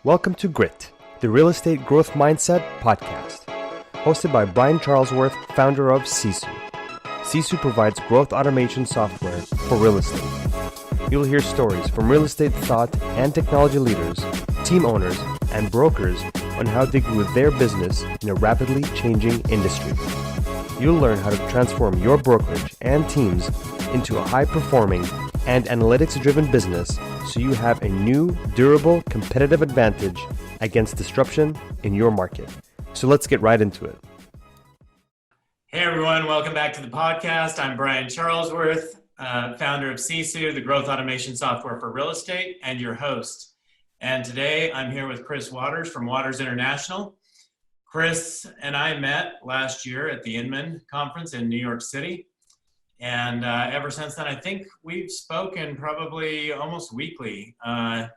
Welcome to Grit, the Real Estate Growth Mindset podcast, hosted by Brian Charlesworth, founder of Sisu. Sisu provides growth automation software for real estate. You'll hear stories from real estate thought and technology leaders, team owners, and brokers on how they grew their business in a rapidly changing industry. You'll learn how to transform your brokerage and teams into a high-performing and analytics-driven business so you have a new, durable, competitive advantage against disruption in your market. So let's get right into it. Hey everyone, welcome back to the podcast. I'm Brian Charlesworth, founder of Sisu, the growth automation software for real estate, and your host. And today I'm here with Chris Watters from Watters International. Chris and I met last year at the Inman conference in New York City. And ever since then, I think we've spoken probably almost weekly. Quite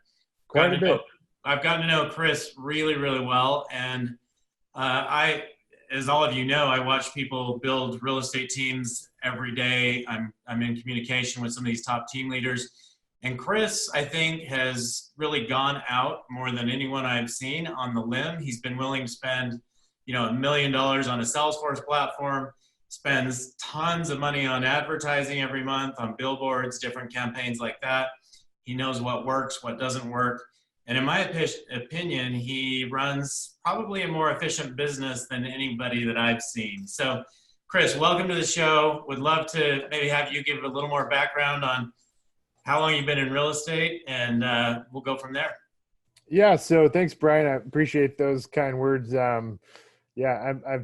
a bit. I've gotten to know Chris really, really well. And as all of you know, I watch people build real estate teams every day. I'm in communication with some of these top team leaders. And Chris, I think, has really gone out more than anyone I've seen on the limb. He's been willing to spend, $1 million on a Salesforce platform, spends tons of money on advertising every month, on billboards, different campaigns like that. He knows what works, what doesn't work. And in my opinion, he runs probably a more efficient business than anybody that I've seen. So, Chris, welcome to the show. Would love to maybe have you give a little more background on how long you've been in real estate, and we'll go from there. Yeah, so thanks, Brian. I appreciate those kind words. I've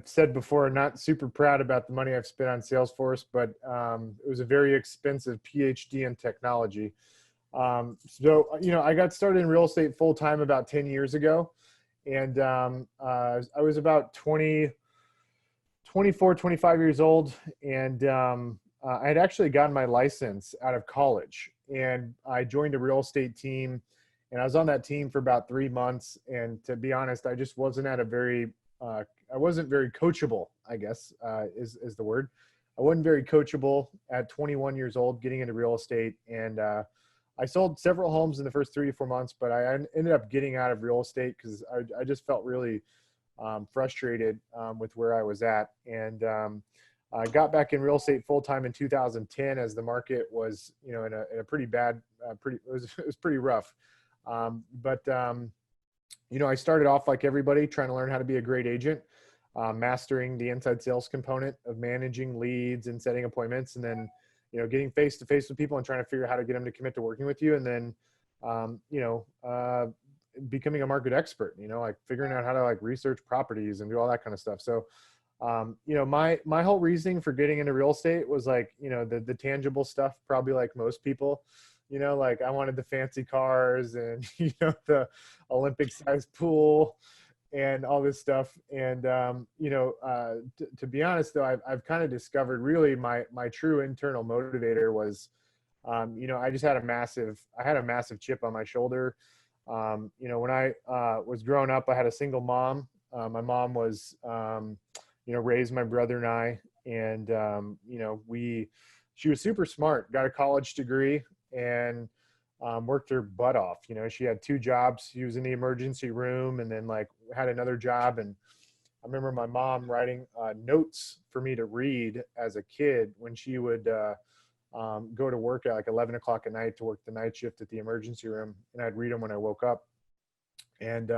said before, not super proud about the money I've spent on Salesforce, but it was a very expensive PhD in technology. I got started in real estate full time about 10 years ago. And I was about 24, 25 years old. And I had actually gotten my license out of college. And I joined a real estate team. And I was on that team for about 3 months. And to be honest, I just wasn't at a very I wasn't very coachable, I guess, is the word. I wasn't very coachable at 21 years old getting into real estate. And I sold several homes in the first 3 to 4 months, but I ended up getting out of real estate because I just felt really frustrated with where I was at. And I got back in real estate full time in 2010 as the market was, in a pretty bad, it was pretty rough. I started off like everybody, trying to learn how to be a great agent, mastering the inside sales component of managing leads and setting appointments, and then, getting face to face with people and trying to figure out how to get them to commit to working with you. And then, becoming a market expert, like figuring out how to like research properties and do all that kind of stuff. So, my whole reasoning for getting into real estate was like, the tangible stuff, probably like most people. Like I wanted the fancy cars and, the Olympic sized pool and all this stuff. And, to be honest though, I've kind of discovered really my true internal motivator was, I just had a massive chip on my shoulder. When I was growing up, I had a single mom. My mom was, raised my brother and I, and, she was super smart, got a college degree, and worked her butt off. She had 2 jobs. She was in the emergency room and then like had another job. And I remember my mom writing notes for me to read as a kid when she would go to work at like 11 o'clock at night to work the night shift at the emergency room. And I'd read them when I woke up. And,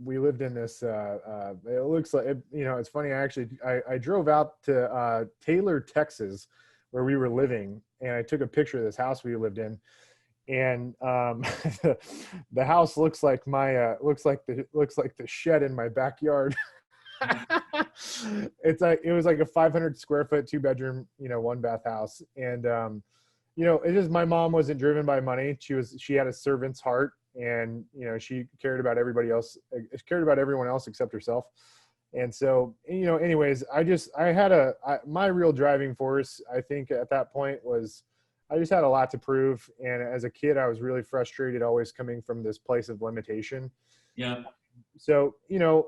we lived in this, it looks like, it's funny. I drove out to Taylor, Texas, where we were living, and I took a picture of this house we lived in, and the house looks like the shed in my backyard. It was like a 500 square foot, 2-bedroom, 1-bath house, and it just, my mom wasn't driven by money. She had a servant's heart, and she cared about everyone else except herself. And so, anyways, my real driving force, I think at that point was, I just had a lot to prove. And as a kid, I was really frustrated, always coming from this place of limitation. Yeah. So,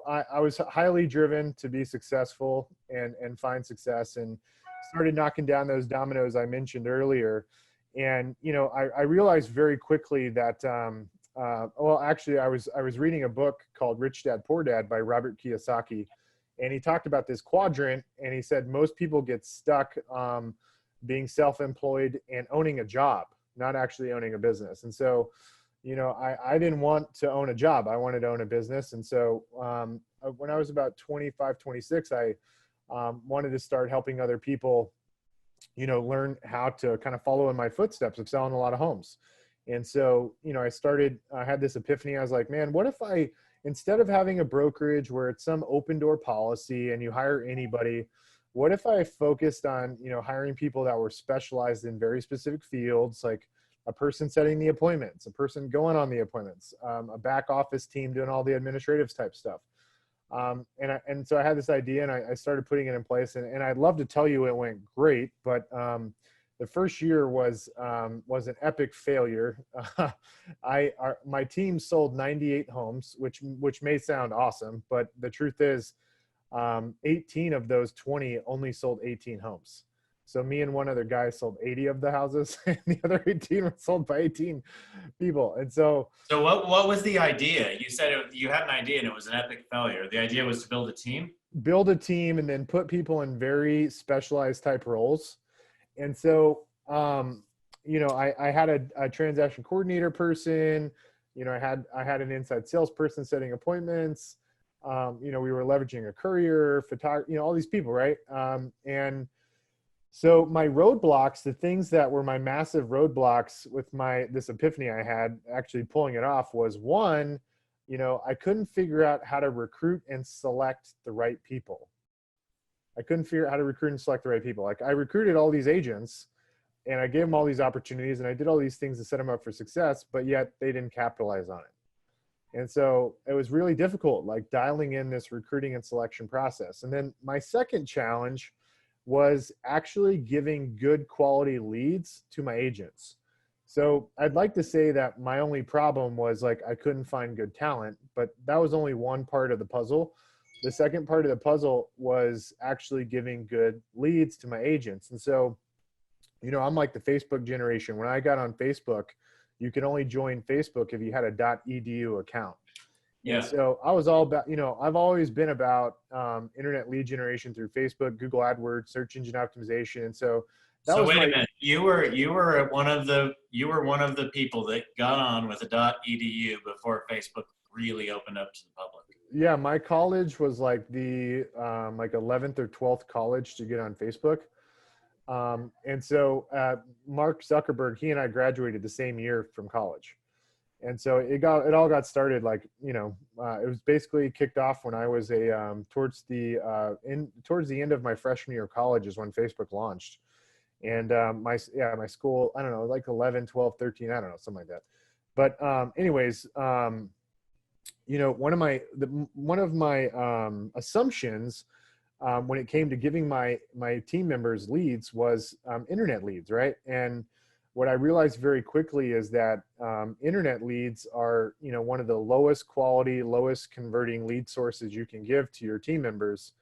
I was highly driven to be successful and find success, and started knocking down those dominoes I mentioned earlier. And, I realized very quickly that, well, actually I was reading a book called Rich Dad, Poor Dad by Robert Kiyosaki. And he talked about this quadrant, and he said most people get stuck being self-employed and owning a job, not actually owning a business. And so, I didn't want to own a job. I wanted to own a business. And so when I was about 25, 26, I wanted to start helping other people, learn how to kind of follow in my footsteps of selling a lot of homes. And so, I had this epiphany. I was like, man, what if instead of having a brokerage where it's some open door policy and you hire anybody, what if I focused on, hiring people that were specialized in very specific fields, like a person setting the appointments, a person going on the appointments, a back office team doing all the administrative type stuff. And so I had this idea, and I started putting it in place, and I'd love to tell you it went great, but the first year was an epic failure. My team sold 98 homes, which may sound awesome, but the truth is, 18 of those 20 only sold 18 homes. So me and one other guy sold 80 of the houses, and the other 18 were sold by 18 people. And so what was the idea? You said you had an idea and it was an epic failure. The idea was to build a team? Build a team and then put people in very specialized type roles. And so, I had a transaction coordinator person, I had an inside salesperson setting appointments. We were leveraging a courier, photographer, all these people, right? And so my roadblocks, the things that were my massive roadblocks with this epiphany I had actually pulling it off was one, I couldn't figure out how to recruit and select the right people. I couldn't figure out how to recruit and select the right people. Like I recruited all these agents and I gave them all these opportunities and I did all these things to set them up for success, but yet they didn't capitalize on it. And so it was really difficult, like dialing in this recruiting and selection process. And then my second challenge was actually giving good quality leads to my agents. So I'd like to say that my only problem was like I couldn't find good talent, but that was only one part of the puzzle. The second part of the puzzle was actually giving good leads to my agents. And so, I'm like the Facebook generation. When I got on Facebook, you could only join Facebook if you had a .edu account. Yeah. And so I was all about, I've always been about internet lead generation through Facebook, Google AdWords, search engine optimization. And so that was wait a minute. You were one of the people that got on with a .edu before Facebook really opened up to the public. Yeah, my college was like the 11th or 12th college to get on Facebook. And so Mark Zuckerberg, he and I graduated the same year from college. And so it all got started like, it was basically kicked off when I was towards the end of my freshman year of college is when Facebook launched. And my school, I don't know, like 11, 12, 13, I don't know, something like that. But anyways, one of my assumptions when it came to giving my team members leads was internet leads, right? And what I realized very quickly is that internet leads are, one of the lowest quality, lowest converting lead sources you can give to your team members.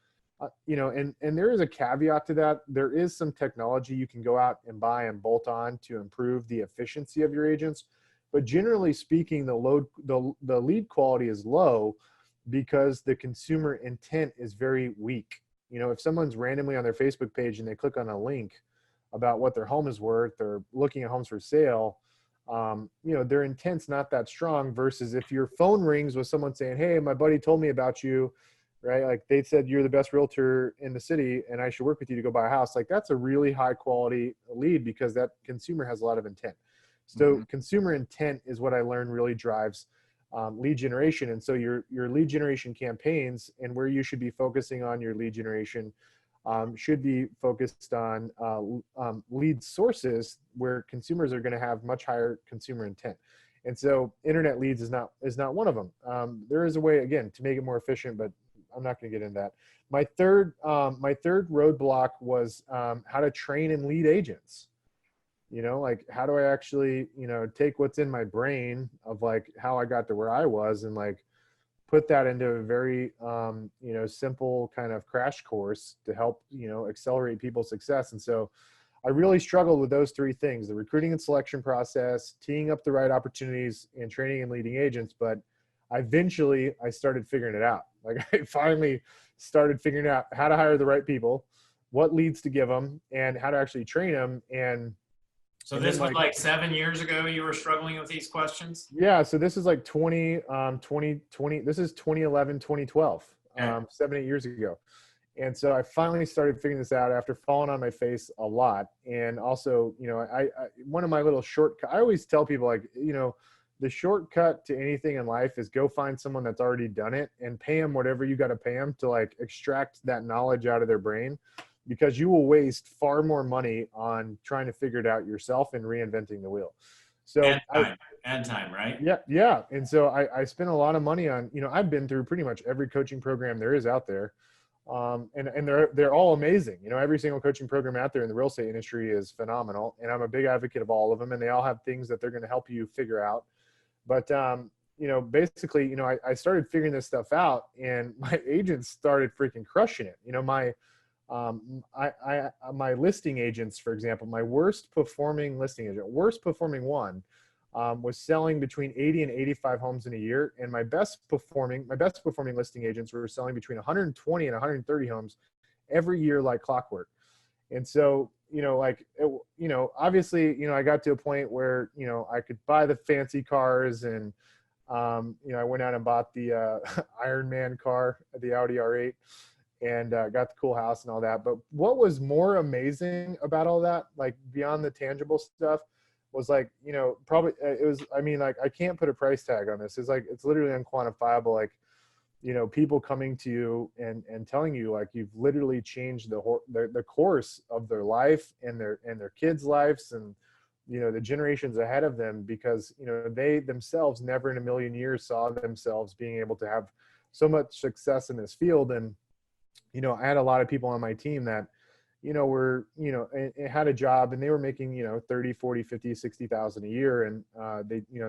And there is a caveat to that. There is some technology you can go out and buy and bolt on to improve the efficiency of your agents. But generally speaking, the lead quality is low because the consumer intent is very weak. If someone's randomly on their Facebook page and they click on a link about what their home is worth or looking at homes for sale, their intent's not that strong versus if your phone rings with someone saying, hey, my buddy told me about you, right? Like they said, you're the best realtor in the city and I should work with you to go buy a house. Like that's a really high quality lead because that consumer has a lot of intent. So consumer intent is what I learned really drives lead generation. And so your lead generation campaigns and where you should be focusing on your lead generation should be focused on lead sources where consumers are going to have much higher consumer intent. And so internet leads is not one of them. There is a way, again, to make it more efficient, but I'm not going to get into that. My third roadblock was how to train and lead agents. Like how do I actually, take what's in my brain of like how I got to where I was and like put that into a very, simple kind of crash course to help, accelerate people's success. And so I really struggled with those three things: the recruiting and selection process, teeing up the right opportunities, and training and leading agents. But eventually I started figuring it out. Like I finally started figuring out how to hire the right people, what leads to give them, and how to actually train them. So this was like 7 years ago you were struggling with these questions? Yeah. So this is like 20, this is 2011, 2012, Okay. 7, 8 years ago. And so I finally started figuring this out after falling on my face a lot. And also, I one of my little shortcut, I always tell people, like, the shortcut to anything in life is go find someone that's already done it and pay them whatever you got to pay them to like extract that knowledge out of their brain, because you will waste far more money on trying to figure it out yourself and reinventing the wheel. So and time, right? Yeah. Yeah. And so I spent a lot of money on, I've been through pretty much every coaching program there is out there. And they're all amazing. Every single coaching program out there in the real estate industry is phenomenal. And I'm a big advocate of all of them, and they all have things that they're going to help you figure out. But, basically, I started figuring this stuff out, and my agents started freaking crushing it. My listing agents, for example, my worst performing listing agent, worst performing one, was selling between 80 and 85 homes in a year. And my best performing listing agents were selling between 120 and 130 homes every year, like clockwork. And so, obviously, I got to a point where, I could buy the fancy cars, and, I went out and bought the Iron Man car, the Audi R8, and got the cool house and all that. But what was more amazing about all that, like beyond the tangible stuff, was like, probably it was, I can't put a price tag on this. It's literally unquantifiable. Like, people coming to you and telling you, like, you've literally changed the course of their life and their kids' lives, and, the generations ahead of them, because, they themselves never in a million years saw themselves being able to have so much success in this field. And, I had a lot of people on my team that, were, had a job, and they were making, 30, 40, 50, 60,000 a year. And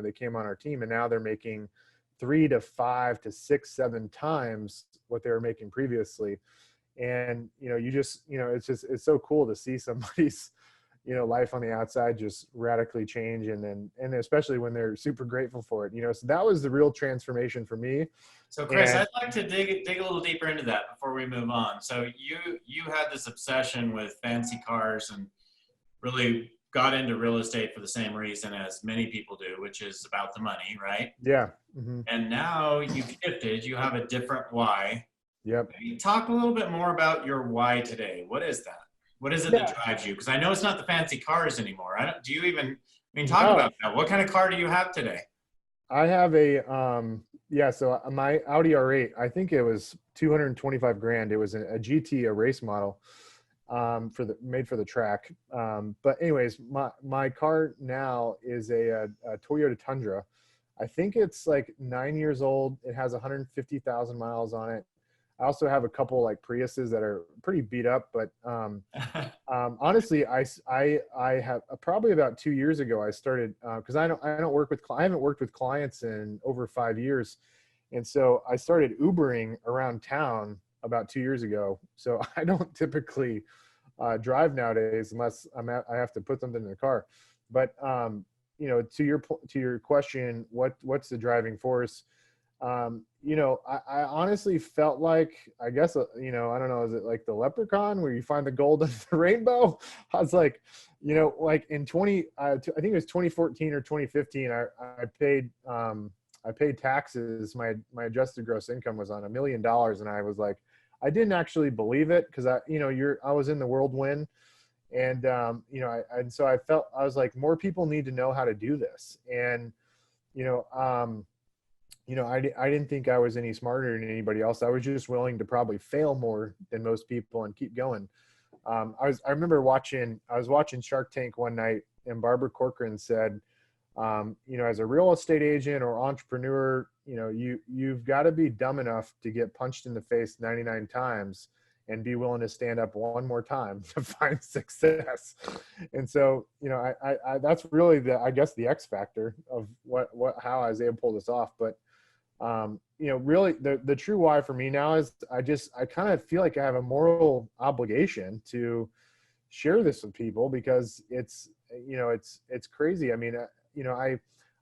they came on our team, and now they're making 3 to 5 to 6, 7 times what they were making previously. And, it's so cool to see somebody's, life on the outside just radically change. And especially when they're super grateful for it, so that was the real transformation for me. So Chris, I'd like to dig a little deeper into that before we move on. So you had this obsession with fancy cars and really got into real estate for the same reason as many people do, which is about the money, right? Yeah. Mm-hmm. And now you've shifted, you have a different why. Yep. Maybe talk a little bit more about your why today. What is that? What is it that drives you? Because I know it's not the fancy cars anymore. Talk about that. What kind of car do you have today? I have so my Audi R8, I think it was 225 grand. It was a GT, a race model, made for the track. But anyways, my car now is a Toyota Tundra. I think it's like 9 years old. It has 150,000 miles on it. I also have a couple like Priuses that are pretty beat up, but honestly, I have probably about 2 years ago, I started, cause I haven't worked with clients in over 5 years. And so I started Ubering around town about 2 years ago. So I don't typically drive nowadays unless I have to put something in the car. But, to your question, what's the driving force? I honestly felt like, I guess, I don't know, is it like the leprechaun where you find the gold under the rainbow? I was like, like in I think it was 2014 or 2015, I paid taxes. My adjusted gross income was on $1 million. And I was like, I didn't actually believe it, because I was in the whirlwind. And, and so I was like, more people need to know how to do this. And, I didn't think I was any smarter than anybody else. I was just willing to probably fail more than most people and keep going. I remember I was watching Shark Tank one night, and Barbara Corcoran said, as a real estate agent or entrepreneur, you've got to be dumb enough to get punched in the face 99 times and be willing to stand up one more time to find success. And so, I that's really the X factor of how I was able to pull this off. But, really the true why for me now is I kind of feel like I have a moral obligation to share this with people because it's, it's crazy. I mean,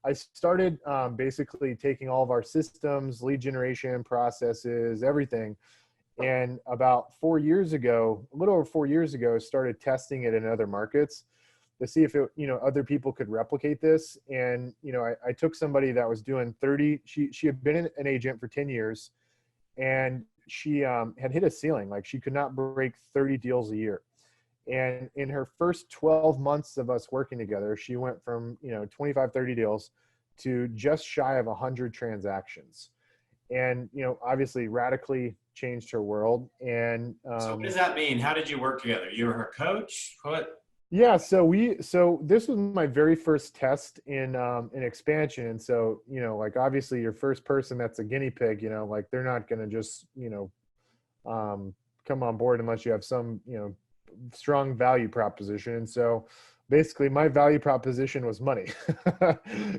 I started basically taking all of our systems, lead generation processes, everything. And about 4 years ago, a little over 4 years ago, started testing it in other markets to see if it, other people could replicate this. And, I took somebody that was doing 30, she had been an agent for 10 years and she had hit a ceiling. Like she could not break 30 deals a year. And in her first 12 months of us working together, she went from, 25, 30 deals to just shy of 100 transactions. And, obviously radically changed her world. And so what does that mean? How did you work together? You were her coach? What? yeah, so this was my very first test in expansion. And so, like obviously your first person that's a guinea pig, like they're not going to just, come on board unless you have some, strong value proposition. And so basically my value proposition was money.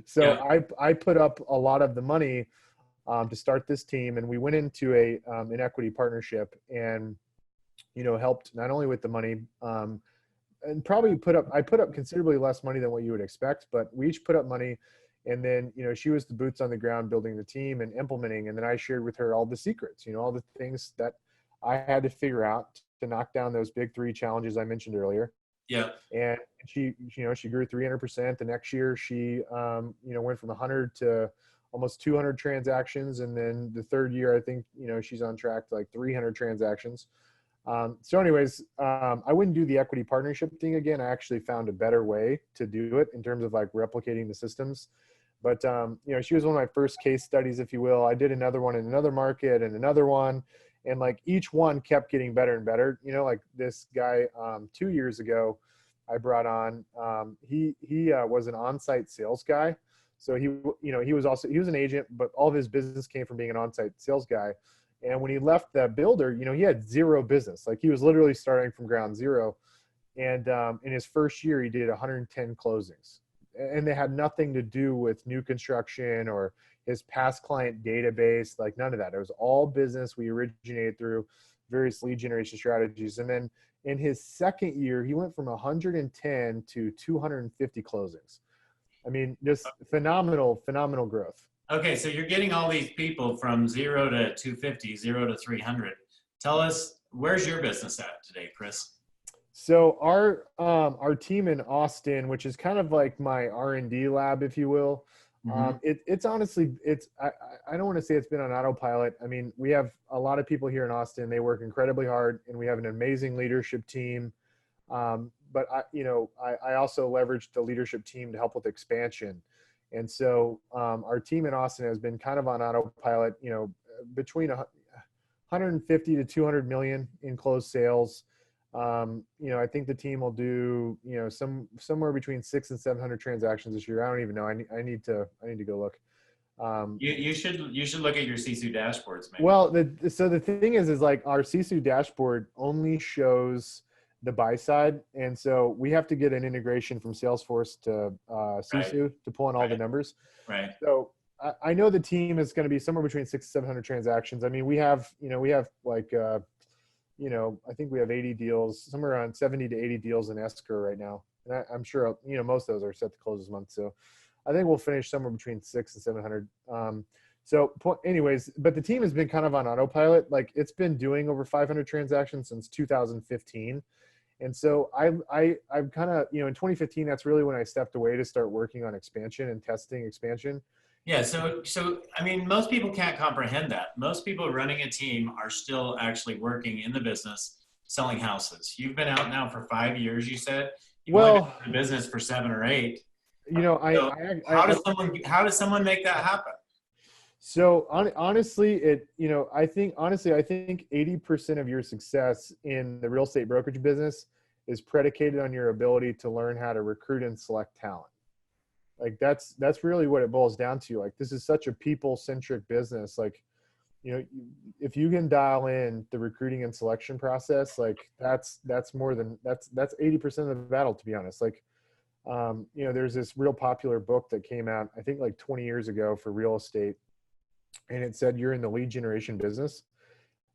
So Yeah. I put up a lot of the money to start this team, and we went into an equity partnership and, helped not only with the money, and probably I put up considerably less money than what you would expect, but we each put up money. And then, she was the boots on the ground building the team and implementing. And then I shared with her all the secrets, all the things that I had to figure out to knock down those big three challenges I mentioned earlier. Yeah. And she grew 300%. The next year she, went from 100 to almost 200 transactions. And then the third year, I think, she's on track to like 300 transactions. So anyways, I wouldn't do the equity partnership thing again. I actually found a better way to do it in terms of like replicating the systems. But, she was one of my first case studies, if you will. I did another one in another market and another one. And like each one kept getting better and better. Like this guy 2 years ago, I brought on, he was an on-site sales guy. So he was an agent, but all of his business came from being an on-site sales guy. And when he left the builder, he had zero business. Like he was literally starting from ground zero. And in his first year, he did 110 closings. And they had nothing to do with new construction or his past client database, like none of that. It was all business we originated through various lead generation strategies. And then in his second year, he went from 110 to 250 closings. I mean, just phenomenal growth. Okay, so you're getting all these people from 0 to 250, 0 to 300. Tell us, where's your business at today, Chris? So our team in Austin, which is kind of like my R&D lab, if you will, it's honestly, I don't want to say it's been on autopilot. I mean, we have a lot of people here in Austin. They work incredibly hard, and we have an amazing leadership team. But I also leveraged the leadership team to help with expansion. And so our team in Austin has been kind of on autopilot, between 150 to 200 million in closed sales. I think the team will do, somewhere between 600 and 700 transactions this year. I don't even know. I need to go look. You should look at your CSU dashboards, maybe. Well, so the thing is like our CSU dashboard only shows the buy side. And so we have to get an integration from Salesforce to CSU to pull in all the numbers. Right. So I know the team is going to be somewhere between 600 and 700 transactions. I mean, we have like, I think we have 80 deals, somewhere around 70 to 80 deals in escrow right now. And I'm sure, most of those are set to close this month. So I think we'll finish somewhere between 600 and 700. Anyways, but the team has been kind of on autopilot. Like it's been doing over 500 transactions since 2015. And so I'm kind of, in 2015, that's really when I stepped away to start working on expansion and testing expansion. Yeah. So, I mean, most people can't comprehend that. Most people running a team are still actually working in the business, selling houses. You've been out now for 5 years, you said. You've only been in the business for 7 or 8. How does someone make that happen? So honestly, I think 80% of your success in the real estate brokerage business is predicated on your ability to learn how to recruit and select talent. Like that's really what it boils down to. Like this is such a people-centric business. Like, if you can dial in the recruiting and selection process, like that's 80% of the battle, to be honest. Like, there's this real popular book that came out, I think like 20 years ago for real estate. And it said, you're in the lead generation business.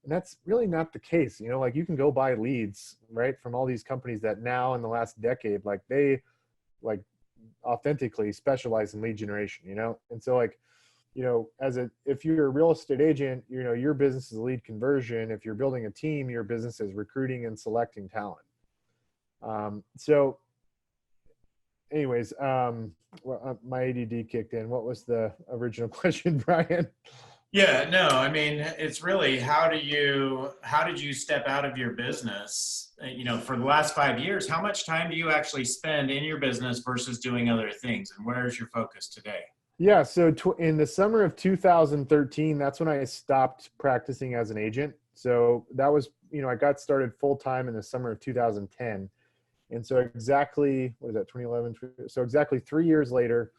And that's really not the case. You know, like you can go buy leads, right, from all these companies that now in the last decade, like they like authentically specialize in lead generation, you know? And so like, you know, if you're a real estate agent, you know, your business is lead conversion. If you're building a team, your business is recruiting and selecting talent. So anyways, my ADD kicked in. What was the original question, Brian? Yeah, no, I mean, it's really how did you step out of your business? You know, for the last 5 years, how much time do you actually spend in your business versus doing other things? And where is your focus today? Yeah, so in the summer of 2013, that's when I stopped practicing as an agent. So that was, you know, I got started full time in the summer of 2010. And so exactly, what is that, 2011? So exactly 3 years later,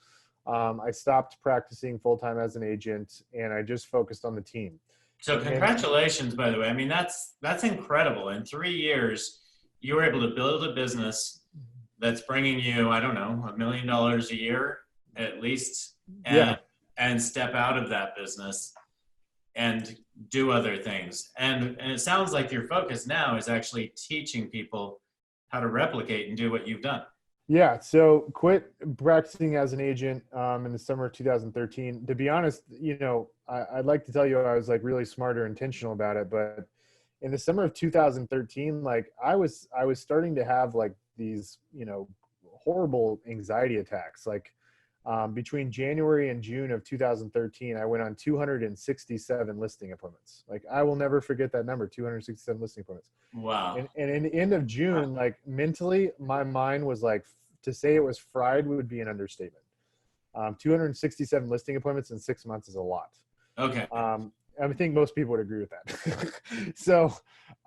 I stopped practicing full-time as an agent, and I just focused on the team. So congratulations, by the way. I mean, that's incredible. In 3 years, you were able to build a business that's bringing you, I don't know, $1 million a year at least, and step out of that business and do other things. And it sounds like your focus now is actually teaching people how to replicate and do what you've done. Yeah, so quit practicing as an agent in the summer of 2013. To be honest, you know, I'd like to tell you I was like really smart or intentional about it, but in the summer of 2013, like I was starting to have like these, you know, horrible anxiety attacks. Like between January and June of 2013, I went on 267 listing appointments. Like I will never forget that number, 267 listing appointments. Wow. And in the end of June, like mentally, my mind was like, to say it was fried would be an understatement. 267 listing appointments in 6 months is a lot. Okay. I think most people would agree with that. So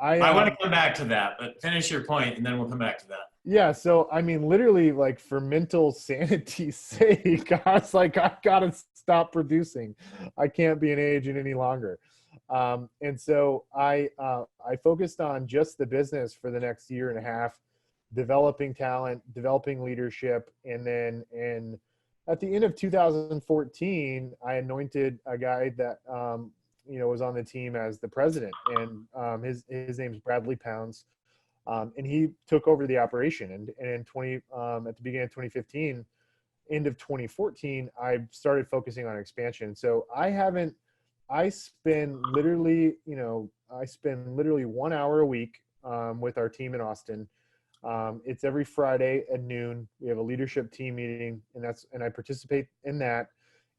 I want to come back to that, but finish your point and then we'll come back to that. Yeah. So, I mean, literally like for mental sanity's sake, I was like, I got to stop producing. I can't be an agent any longer. And so I focused on just the business for the next year and a half, developing talent, developing leadership. And then at the end of 2014, I anointed a guy that, you know, was on the team as the president, and his name's Bradley Pounds. And he took over the operation. And at the beginning of 2015, end of 2014, I started focusing on expansion. So I spend literally 1 hour a week with our team in Austin. It's every Friday at noon. We have a leadership team meeting, and I participate in that.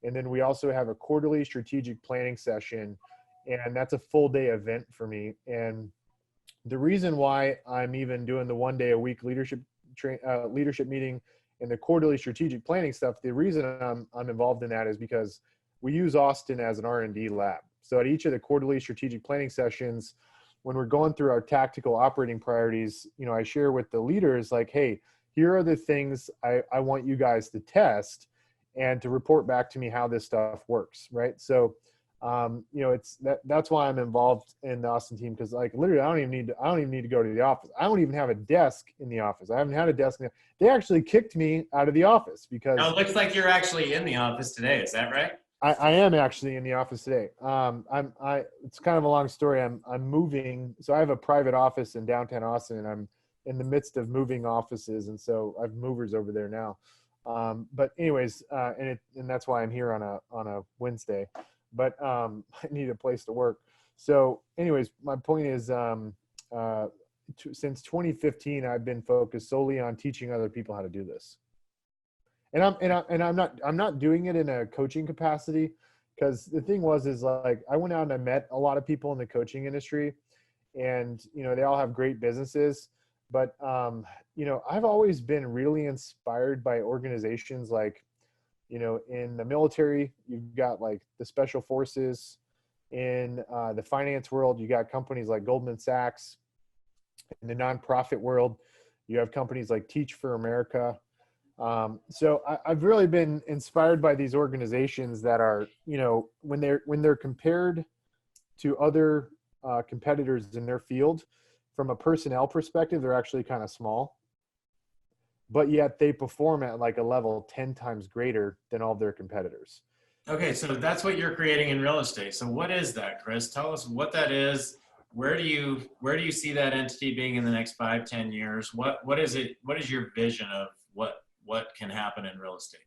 And then we also have a quarterly strategic planning session, and that's a full day event for me. And the reason why I'm even doing the 1 day a week leadership meeting and the quarterly strategic planning stuff, the reason I'm involved in that is because we use Austin as an R&D lab. So at each of the quarterly strategic planning sessions, when we're going through our tactical operating priorities, you know, I share with the leaders like, hey, here are the things I want you guys to test and to report back to me how this stuff works, right? So, you know, that's why I'm involved in the Austin team, because like literally I don't even need to go to the office. I don't even have a desk in the office. I haven't had a desk. They actually kicked me out of the office because. Now, it looks like you're actually in the office today. Is that right? I am actually in the office today. It's kind of a long story. I'm moving. So I have a private office in downtown Austin, and I'm in the midst of moving offices. And so I have movers over there now. But anyways, and that's why I'm here on a Wednesday, but I need a place to work. So anyways, my point is, since 2015, I've been focused solely on teaching other people how to do this. And I'm not doing it in a coaching capacity, because the thing is like I went out and I met a lot of people in the coaching industry, and you know they all have great businesses, but you know I've always been really inspired by organizations like, you know, in the military you've got like the special forces, in the finance world you got companies like Goldman Sachs, in the nonprofit world you have companies like Teach for America. So I've really been inspired by these organizations that are, you know, when they're compared to other competitors in their field, from a personnel perspective, they're actually kind of small, but yet they perform at like a level 10 times greater than all of their competitors. Okay, so that's what you're creating in real estate. So what is that, Chris? Tell us what that is where do you see that entity being in the next 5-10 years? What is it? What is your vision of what can happen in real estate?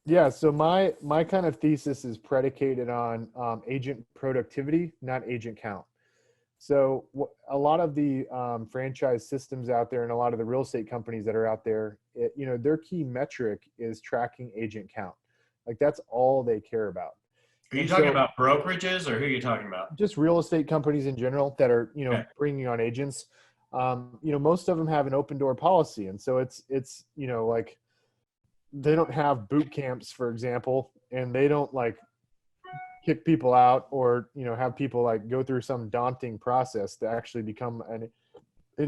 Yeah, so my kind of thesis is predicated on agent productivity, not agent count. So a lot of the franchise systems out there and a lot of the real estate companies that are out there, their key metric is tracking agent count. Like that's all they care about. Are you And talking so about brokerages, or who are you talking about? just real estate companies in general that are, Okay. bringing on agents. Most of them have an open door policy. And so it's, like they don't have boot camps, for example, and they don't like kick people out or, have people like go through some daunting process to actually become an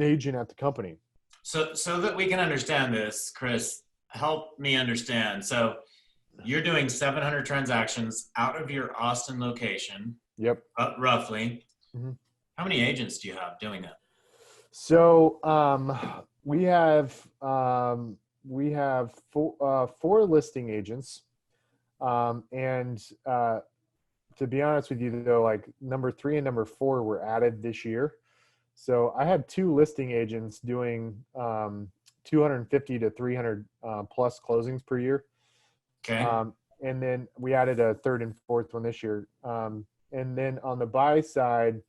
agent at the company. So that we can understand this, Chris, help me understand. So you're doing 700 transactions out of your Austin location. Yep. Roughly. Mhm. How many agents do you have doing that? So we have four listing agents, and to be honest with you, though, like number 3 and number 4 were added this year. So I had 2 listing agents doing 250 to 300 plus closings per year. Okay. And then we added a 3rd and 4th one this year. And then on the buy side,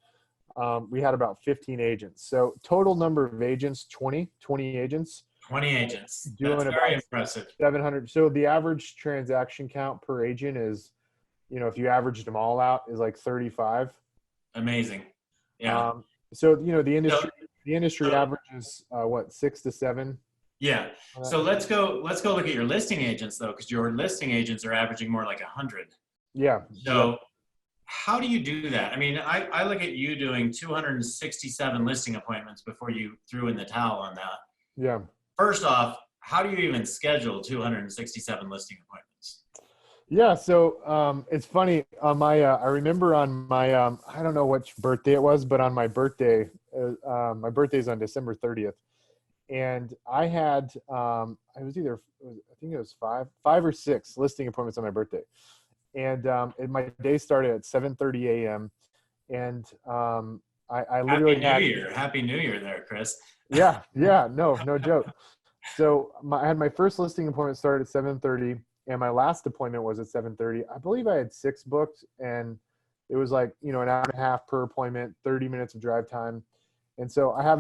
we had about 15 agents. So total number of agents, 20 agents. 20 agents. Doing That's about very impressive. 700. So the average transaction count per agent is, if you averaged them all out, is like 35. Amazing. Yeah. So, the industry average is 6 to 7. Yeah. So let's go look at your listing agents though, because your listing agents are averaging more like 100. Yeah. So how do you do that? I mean, I look at you doing 267 listing appointments before you threw in the towel on that. Yeah. First off, how do you even schedule 267 listing appointments? Yeah. So it's funny on I remember on my, I don't know which birthday it was, but on my birthday, my birthday's on December 30th. And I had, I think it was 5 or 6 listing appointments on my birthday. And my day started at 7:30 a.m. And I literally Happy New Year there, Chris. Yeah. No joke. So I had my first listing appointment started at 7:30, and my last appointment was at 7:30. I believe I had 6 booked, and it was like, an hour and a half per appointment, 30 minutes of drive time. And so I had,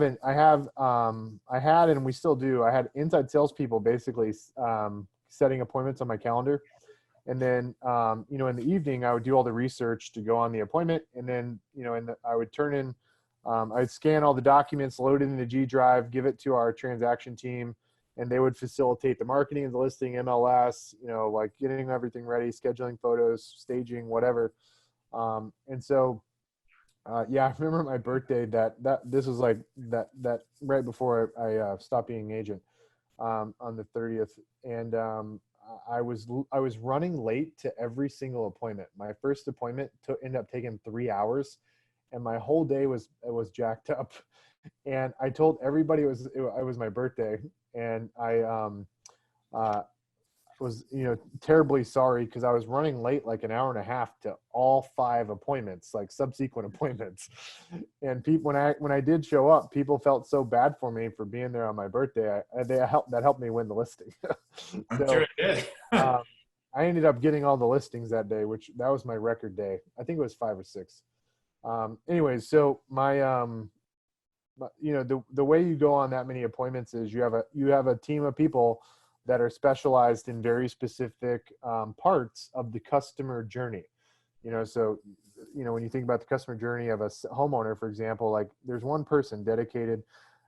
and we still do, I had inside salespeople basically setting appointments on my calendar. And then, in the evening, I would do all the research to go on the appointment. And then, I would turn in, I'd scan all the documents, load it in the G Drive, give it to our transaction team, and they would facilitate the marketing of the listing, MLS, like getting everything ready, scheduling photos, staging, whatever. And so, I remember my birthday that this was like that right before I stopped being an agent, on the 30th. And, I was running late to every single appointment. My first appointment ended up taking 3 hours, and my whole day was jacked up. And I told everybody it was my birthday, and I was terribly sorry because I was running late like an hour and a half to all 5 appointments, like subsequent appointments. And people, when I did show up, people felt so bad for me for being there on my birthday. That helped me win the listing. I'm sure it did. I ended up getting all the listings that day, that was my record day. I think it was 5 or 6. Anyways, so my the way you go on that many appointments is you have a team of people that are specialized in very specific parts of the customer journey. So, when you think about the customer journey of a homeowner, for example, like there's one person dedicated,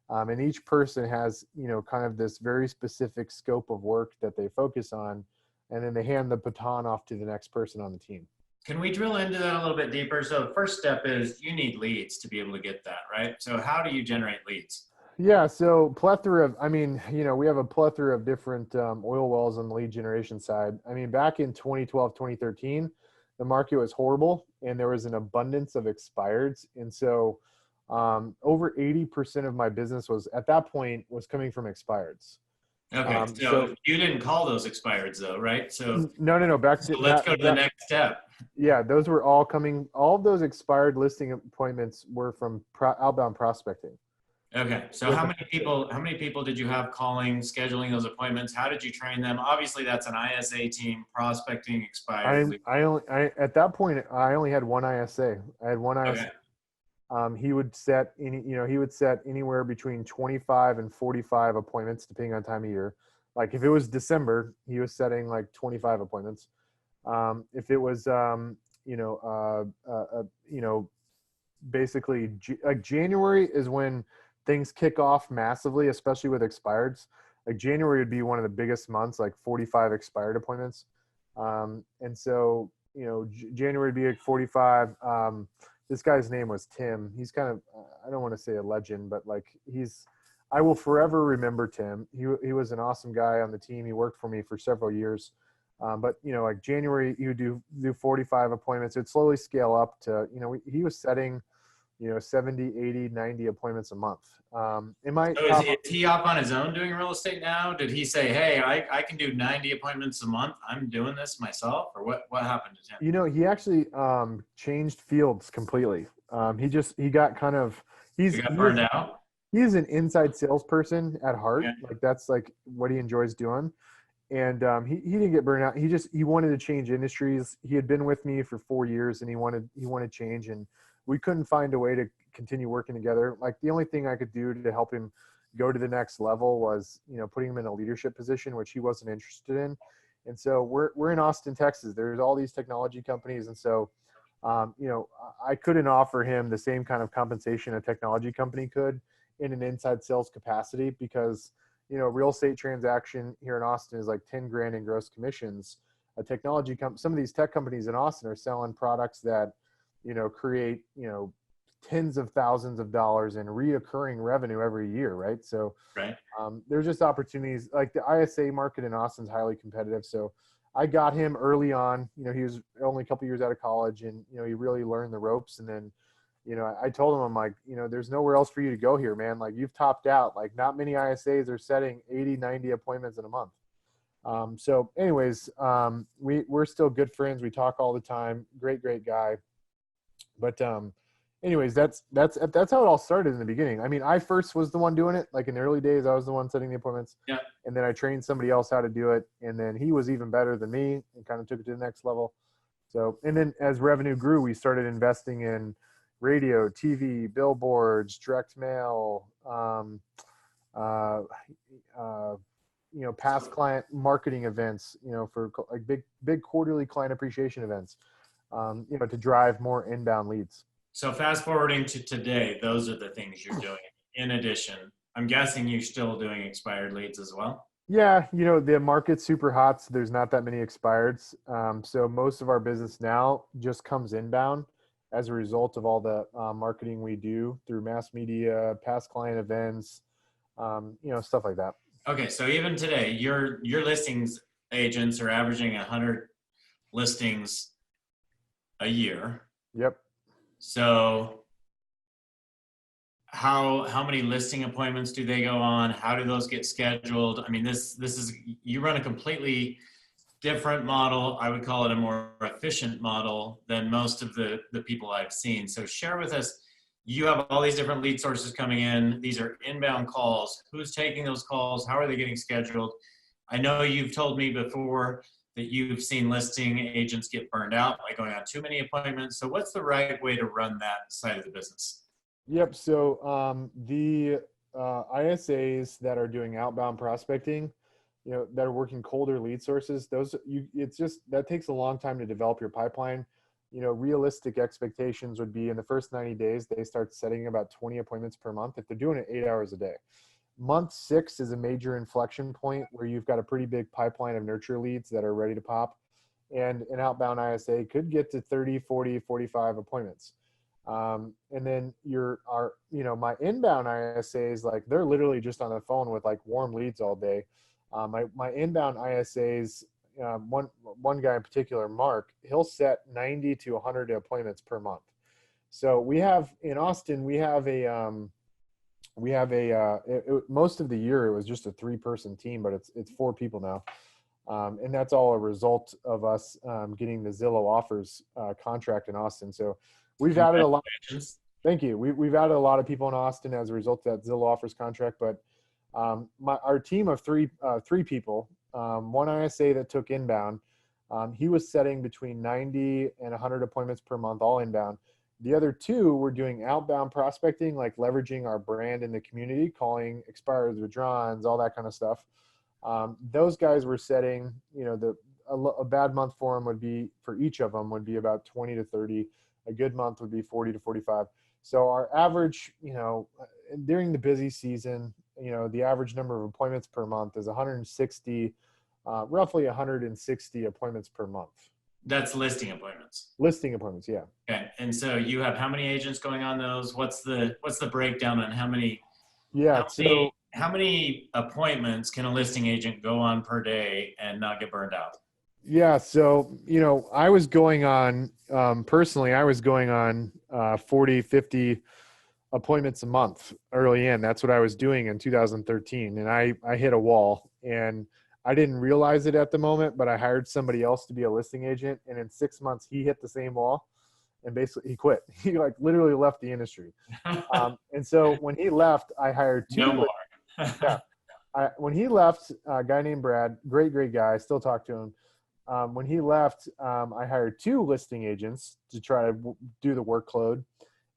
and each person has, kind of this very specific scope of work that they focus on, and then they hand the baton off to the next person on the team. Can we drill into that a little bit deeper? So the first step is you need leads to be able to get that, right? So how do you generate leads? Yeah, so we have a plethora of different oil wells on the lead generation side. I mean, back in 2012, 2013, the market was horrible and there was an abundance of expireds. And so over 80% of my business was coming from expireds. Okay, so you didn't call those expireds though, right? So no. Back to let's go to the next step. Yeah, those were all coming. All of those expired listing appointments were from outbound prospecting. Okay, so how many people did you have calling, scheduling those appointments? How did you train them? Obviously, that's an ISA team prospecting expired. At that point I only had one ISA. I had one ISA. Okay. He would set he would set anywhere between 25 and 45 appointments depending on time of year. Like if it was December, he was setting like 25 appointments. If it was basically like January is when things kick off massively, especially with expireds. Like January would be one of the biggest months, like 45 expired appointments. And so, January would be like 45. This guy's name was Tim. He's kind of, I don't want to say a legend, but like I will forever remember Tim. He was an awesome guy on the team. He worked for me for several years. But like January, you do 45 appointments. It'd slowly scale up to, he was setting, 70, 80, 90 appointments a month. Is he up on his own doing real estate now? Did he say, hey, I can do 90 appointments a month. I'm doing this myself, or what happened to him? He actually changed fields completely. He got kind of, he got burned out. He's an inside salesperson at heart. Yeah. Like that's like what he enjoys doing. And he didn't get burned out. He wanted to change industries. He had been with me for 4 years and he wanted change, and we couldn't find a way to continue working together. Like the only thing I could do to help him go to the next level was, putting him in a leadership position, which he wasn't interested in. And so we're in Austin, Texas. There's all these technology companies. And so, I couldn't offer him the same kind of compensation a technology company could in an inside sales capacity, because real estate transaction here in Austin is like 10 grand in gross commissions. Some of these tech companies in Austin are selling products that, create, tens of thousands of dollars in reoccurring revenue every year. Right. So, right. There's just opportunities. Like the ISA market in Austin is highly competitive. So I got him early on. He was only a couple years out of college, and, he really learned the ropes. And then, I told him, I'm like, there's nowhere else for you to go here, man. Like you've topped out. Like not many ISAs are setting 80, 90 appointments in a month. So anyways, we're still good friends. We talk all the time. Great guy. But anyways, that's how it all started in the beginning. I mean, I first was the one doing it. Like in the early days, I was the one setting the appointments. Yeah. And then I trained somebody else how to do it. And then he was even better than me and kind of took it to the next level. So, and then as revenue grew, we started investing in radio, TV, billboards, direct mail, past client marketing events, for like big quarterly client appreciation events, to drive more inbound leads. So fast forwarding to today, those are the things you're doing. In addition, I'm guessing you're still doing expired leads as well? Yeah, the market's super hot, so there's not that many expireds. So most of our business now just comes inbound as a result of all the marketing we do through mass media, past client events, stuff like that. Okay, so even today, your listings agents are averaging 100 listings a year. Yep. So how many listing appointments do they go on? How do those get scheduled? I mean, this is, you run a completely different model. I would call it a more efficient model than most of the people I've seen. So share with us, you have all these different lead sources coming in. These are inbound calls. Who's taking those calls? How are they getting scheduled? I know you've told me before that you've seen listing agents get burned out by going on too many appointments. So what's the right way to run that side of the business? Yep. So the ISAs that are doing outbound prospecting, that are working colder lead sources, that takes a long time to develop your pipeline. Realistic expectations would be in the first 90 days, they start setting about 20 appointments per month if they're doing it 8 hours a day. Month 6 is a major inflection point where you've got a pretty big pipeline of nurture leads that are ready to pop. And an outbound ISA could get to 30, 40, 45 appointments. And then my inbound ISAs, like they're literally just on the phone with like warm leads all day. My inbound ISAs, one guy in particular, Mark, he'll set 90 to 100 appointments per month. So we have in Austin, we have We have most of the year it was just a 3-person team, but it's 4 people now. And that's all a result of us getting the Zillow offers contract in Austin. So we've added a lot. Thank you. We've added a lot of people in Austin as a result of that Zillow offers contract. But our team of three people, one ISA that took inbound, he was setting between 90 and 100 appointments per month, all inbound. The other 2 were doing outbound prospecting, like leveraging our brand in the community, calling expireds, withdrawals, all that kind of stuff. Those guys were setting, a bad month for them would be, for each of them would be about 20 to 30. A good month would be 40 to 45. So our average, during the busy season, the average number of appointments per month is 160, roughly 160 appointments per month. That's listing appointments. Listing appointments, yeah. Okay, and so you have how many agents going on those? What's the breakdown on how many? Yeah. How many appointments can a listing agent go on per day and not get burned out? Yeah. So, I was going on, personally, I was going on 40, 50 appointments a month early in. That's what I was doing in 2013. And I hit a wall, and I didn't realize it at the moment, but I hired somebody else to be a listing agent. And in 6 months, he hit the same wall, and basically he quit. He literally left the industry. And so when he left, I hired 2. No more. Yeah. When he left, a guy named Brad, great guy, I still talk to him. When he left, I hired 2 listing agents to try to do the workload,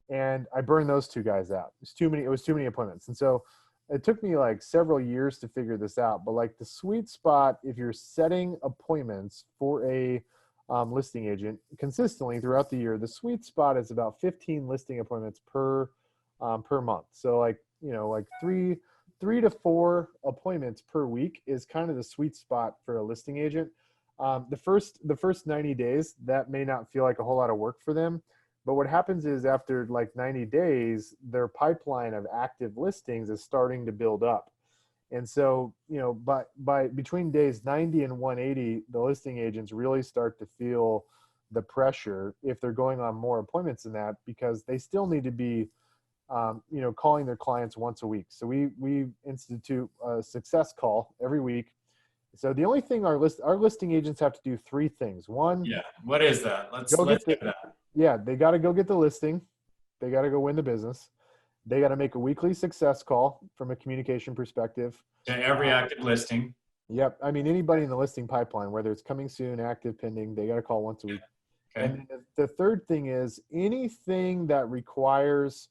and I burned those 2 guys out. It was too many appointments. And so it took me several years to figure this out, but the sweet spot, if you're setting appointments for a listing agent consistently throughout the year, the sweet spot is about 15 listing appointments per month. So 3 to 4 appointments per week is kind of the sweet spot for a listing agent. The first 90 days, that may not feel like a whole lot of work for them. But what happens is after 90 days, their pipeline of active listings is starting to build up. And so, by between days 90 and 180, the listing agents really start to feel the pressure if they're going on more appointments than that, because they still need to be, calling their clients once a week. So we institute a success call every week. So the only thing our listing agents have to do 3 things. One, yeah. What is that? Let's get that. Yeah, they got to go get the listing. They got to go win the business. They got to make a weekly success call from a communication perspective. To every active listing. Yep. I mean, anybody in the listing pipeline, whether it's coming soon, active, pending, they got to call once a week. Okay. And the third thing is anything that requires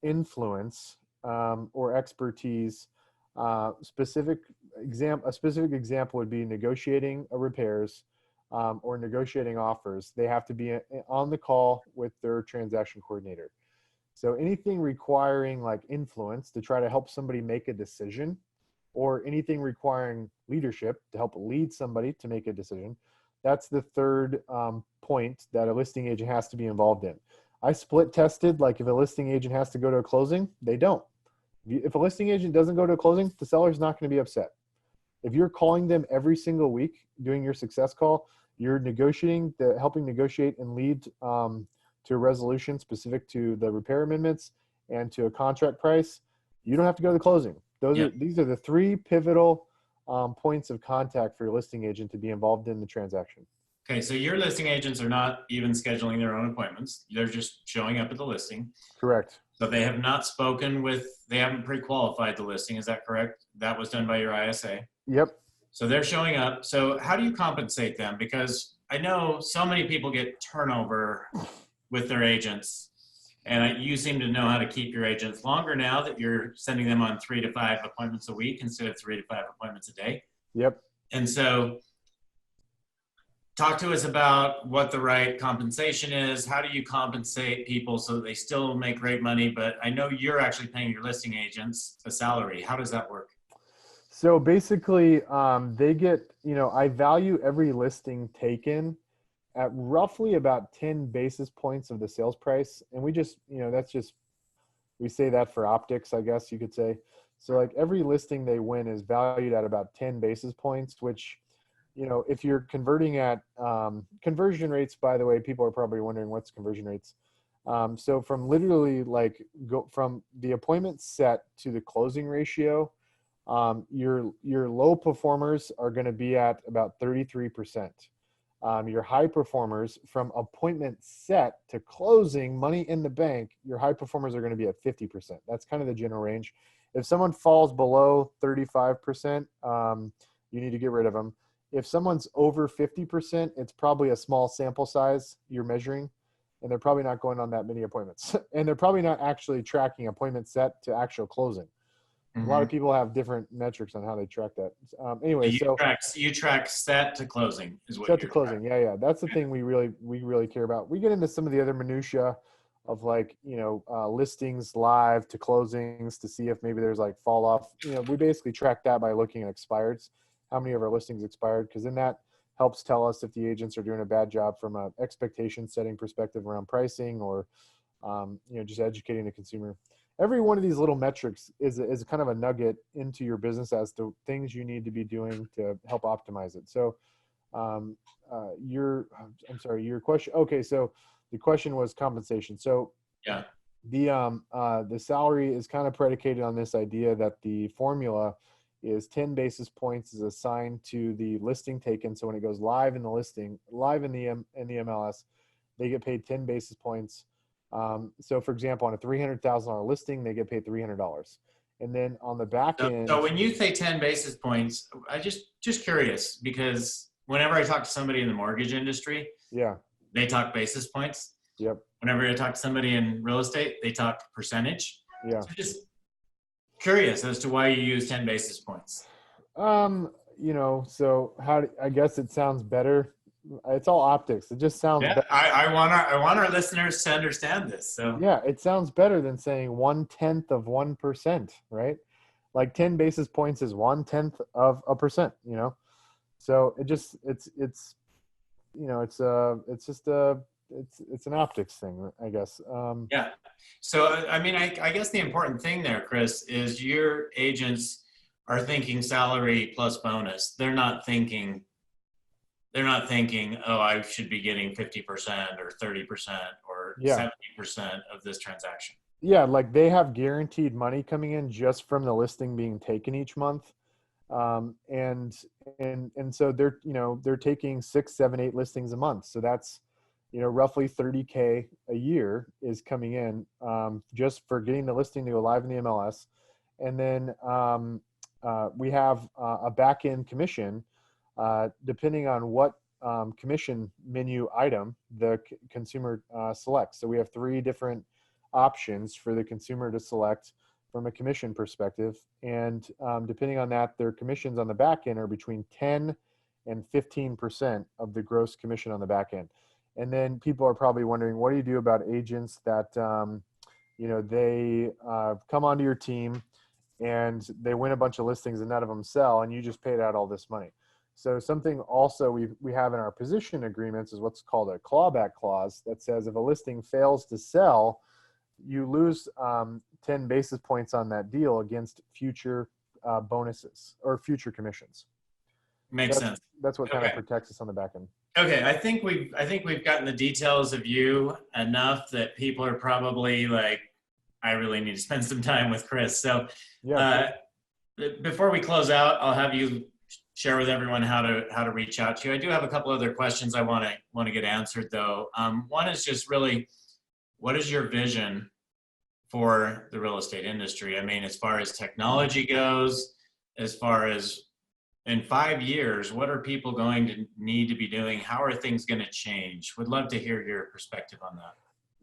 influence or expertise. A specific example would be negotiating repairs or negotiating offers. They have to be on the call with their transaction coordinator. So anything requiring influence to try to help somebody make a decision, or anything requiring leadership to help lead somebody to make a decision, that's the third point that a listing agent has to be involved in. I split tested, if a listing agent has to go to a closing, they don't. If a listing agent doesn't go to a closing, the seller's not going to be upset. If you're calling them every single week, doing your success call, you're helping negotiate and lead to a resolution specific to the repair amendments and to a contract price, you don't have to go to the closing. These are the 3 pivotal points of contact for your listing agent to be involved in the transaction. Okay, so your listing agents are not even scheduling their own appointments. They're just showing up at the listing. Correct. So they have not they haven't pre-qualified the listing. Is that correct? That was done by your ISA. Yep. So they're showing up. So how do you compensate them? Because I know so many people get turnover with their agents, and you seem to know how to keep your agents longer now that you're sending them on 3 to 5 appointments a week instead of 3 to 5 appointments a day. Yep. And so talk to us about what the right compensation is. How do you compensate people so that they still make great money? But I know you're actually paying your listing agents a salary. How does that work? So basically, they get, I value every listing taken at roughly about 10 basis points of the sales price. And we just, we say that for optics, I guess you could say. So every listing they win is valued at about 10 basis points, which, if you're converting at conversion rates, by the way, people are probably wondering what's conversion rates. So from literally like go from the appointment set to the closing ratio, your low performers are going to be at about 33%. Your high performers, from appointment set to closing, money in the bank, your high performers are going to be at 50%. That's kind of the general range. If someone falls below 35%, you need to get rid of them. If someone's over 50%, it's probably a small sample size you're measuring, and they're probably not going on that many appointments. And they're probably not actually tracking appointment set to actual closing. A lot of people have different metrics on how they track that. Anyway, so you track set to closing is what set to you're closing. tracking. Yeah. That's the thing we really care about. We get into some of the other minutia of like, listings live to closings to see if maybe there's like fall off. We basically track that by looking at expireds, how many of our listings expired, because then that helps tell us if the agents are doing a bad job from a expectation setting perspective around pricing, or just educating the consumer. Every one of these little metrics is kind of a nugget into your business as to things you need to be doing to help optimize it. So your question. Okay. So the question was compensation. So Yeah. the salary is kind of predicated on this idea that the formula is 10 basis points is assigned to the listing taken. So when it goes live in the listing, live in the MLS, they get paid 10 basis points. So for example, on a $300,000 listing, they get paid $300. And then on the back end. So when you say 10 basis points, I just curious, because whenever I talk to somebody in the mortgage industry, yeah, they talk basis points. Yep. Whenever I talk to somebody in real estate, they talk percentage. Yeah. So just curious as to why you use 10 basis points. So I guess it sounds better. It's all optics. It just sounds better. I want our listeners to understand this. So yeah, it sounds better than saying 1/10 of 1%, right? Like 10 basis points is 1/10 of a percent, So it's an optics thing, I guess. Yeah. So I mean, I guess the important thing there, Chris, is your agents are thinking salary plus bonus. They're not thinking, oh, I should be getting 50% or 30% or 70% of this transaction. Yeah, like they have guaranteed money coming in just from the listing being taken each month. And so they're taking 6, 7, 8 listings a month. So that's, roughly $30K a year is coming in, just for getting the listing to go live in the MLS. And then, we have a back end commission, depending on what commission menu item the consumer selects. So we have 3 different options for the consumer to select from a commission perspective. And depending on that, their commissions on the back end are between 10 and 15% of the gross commission on the back end. And then people are probably wondering, what do you do about agents that, they come onto your team and they win a bunch of listings and none of them sell, and you just paid out all this money. So something also we have in our position agreements is what's called a clawback clause that says if a listing fails to sell, you lose 10 basis points on that deal against future bonuses or future commissions. Makes sense. That's what kind of protects us on the back end. Okay, I think we've gotten the details of you enough that people are probably like, I really need to spend some time with Chris. So before we close out, I'll have you share with everyone how to reach out to you. I do have a couple other questions I want to get answered though. One is just really, what is your vision for the real estate industry? I mean, as far as technology goes, as far as in 5 years, what are people going to need to be doing? How are things going to change? Would love to hear your perspective on that.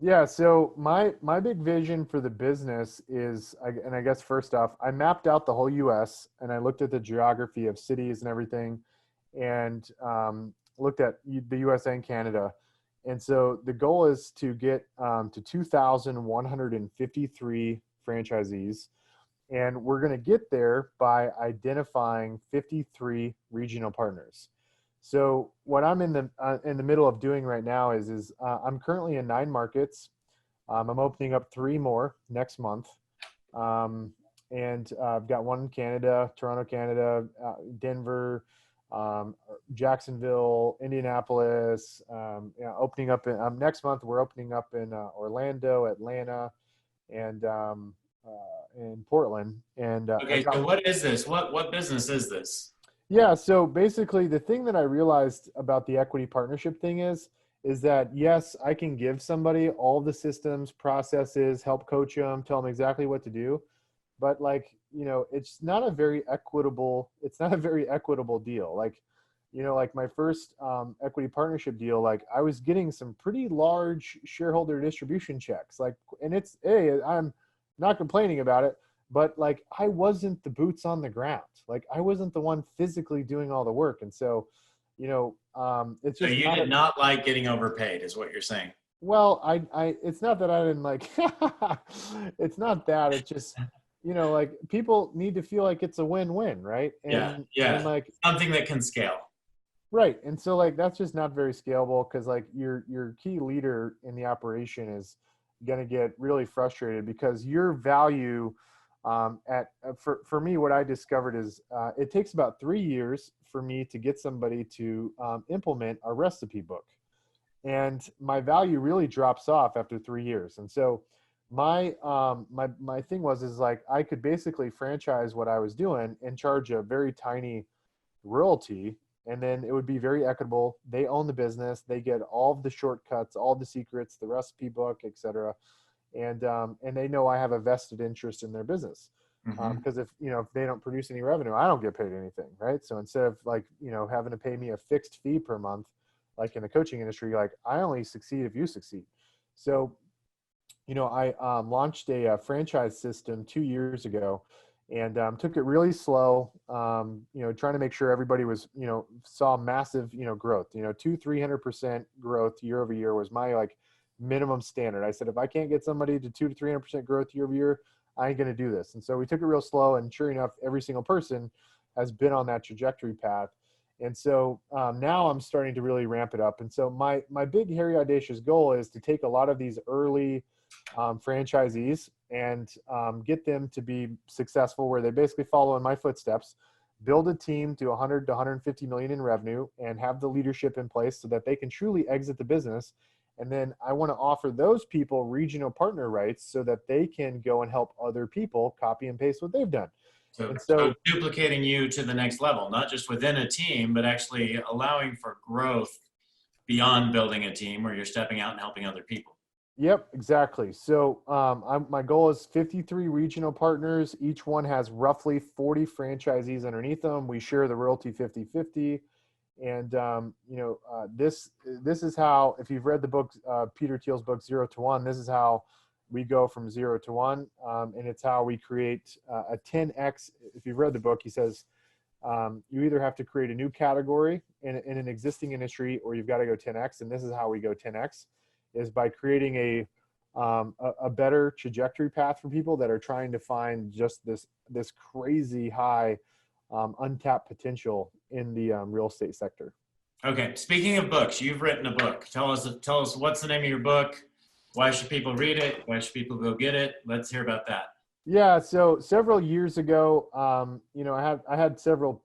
Yeah, so my big vision for the business is, and I guess first off, I mapped out the whole U.S. and I looked at the geography of cities and everything, and looked at the U.S. and Canada. And so the goal is to get to 2,153 franchisees. And we're going to get there by identifying 53 regional partners. So what I'm in the middle of doing right now is I'm currently in 9 markets. I'm opening up 3 more next month. And I've got one in Canada, Toronto, Canada, Denver, Jacksonville, Indianapolis, opening up in, next month, we're opening up in Orlando, Atlanta, and in Portland. And Okay, so what is this? What business is this? yeah, so basically the thing that I realized about the equity partnership thing is that yes, I can give somebody all the systems, processes, help coach them, tell them exactly what to do, but like, it's not a very equitable deal. Like, like my first equity partnership deal, like I was getting some pretty large shareholder distribution checks, like, and I'm not complaining about it, but like I wasn't the boots on the ground. Like I wasn't the one physically doing all the work. And so, it's So just you did not like getting overpaid, is what you're saying. well, it's not that I didn't like, it's not that, it's just, like people need to feel like it's a win-win, right? And, Yeah. and like, Something that can scale. right. And so like, that's just not very scalable because like your key leader in the operation is going to get really frustrated because your value for me, what I discovered is it takes about 3 years for me to get somebody to implement a recipe book. And my value really drops off after 3 years. And so my thing is like I could basically franchise what I was doing and charge a very tiny royalty, and then it would be very equitable. They own the business, they get all of the shortcuts, all the secrets, the recipe book, etc. And they know I have a vested interest in their business. Because if they don't produce any revenue, I don't get paid anything, right? So instead of like having to pay me a fixed fee per month, like in the coaching industry, like I only succeed if you succeed. So I launched a franchise system 2 years ago, and took it really slow. Trying to make sure everybody was saw massive growth. 200-300% growth year over year was my like minimum standard. I said if I can't get somebody to 200 to 300% growth year over year, I ain't going to do this. And so we took it real slow, and sure enough, every single person has been on that trajectory path. And so now I'm starting to really ramp it up. And so my big, hairy, audacious goal is to take a lot of these early franchisees and get them to be successful, where they basically follow in my footsteps, build a team to 100 to 150 million in revenue, and have the leadership in place so that they can truly exit the business. And then I want to offer those people regional partner rights so that they can go and help other people copy and paste what they've done. So duplicating you to the next level, not just within a team, but actually allowing for growth beyond building a team where you're stepping out and helping other people. Yep, exactly. So my goal is 53 regional partners. Each one has roughly 40 franchisees underneath them. We share the royalty 50-50. And, this is how, if you've read the book, Peter Thiel's book, 0 to 1, this is how we go from 0 to 1. And it's how we create a 10X. If you've read the book, he says, you either have to create a new category in an existing industry, or you've got to go 10X. And this is how we go 10X, is by creating a better trajectory path for people that are trying to find just this crazy high untapped potential in the real estate sector. Okay. Speaking of books, you've written a book. Tell us what's the name of your book? Why should people read it? Why should people go get it? Let's hear about that. Yeah. So several years ago, I had several,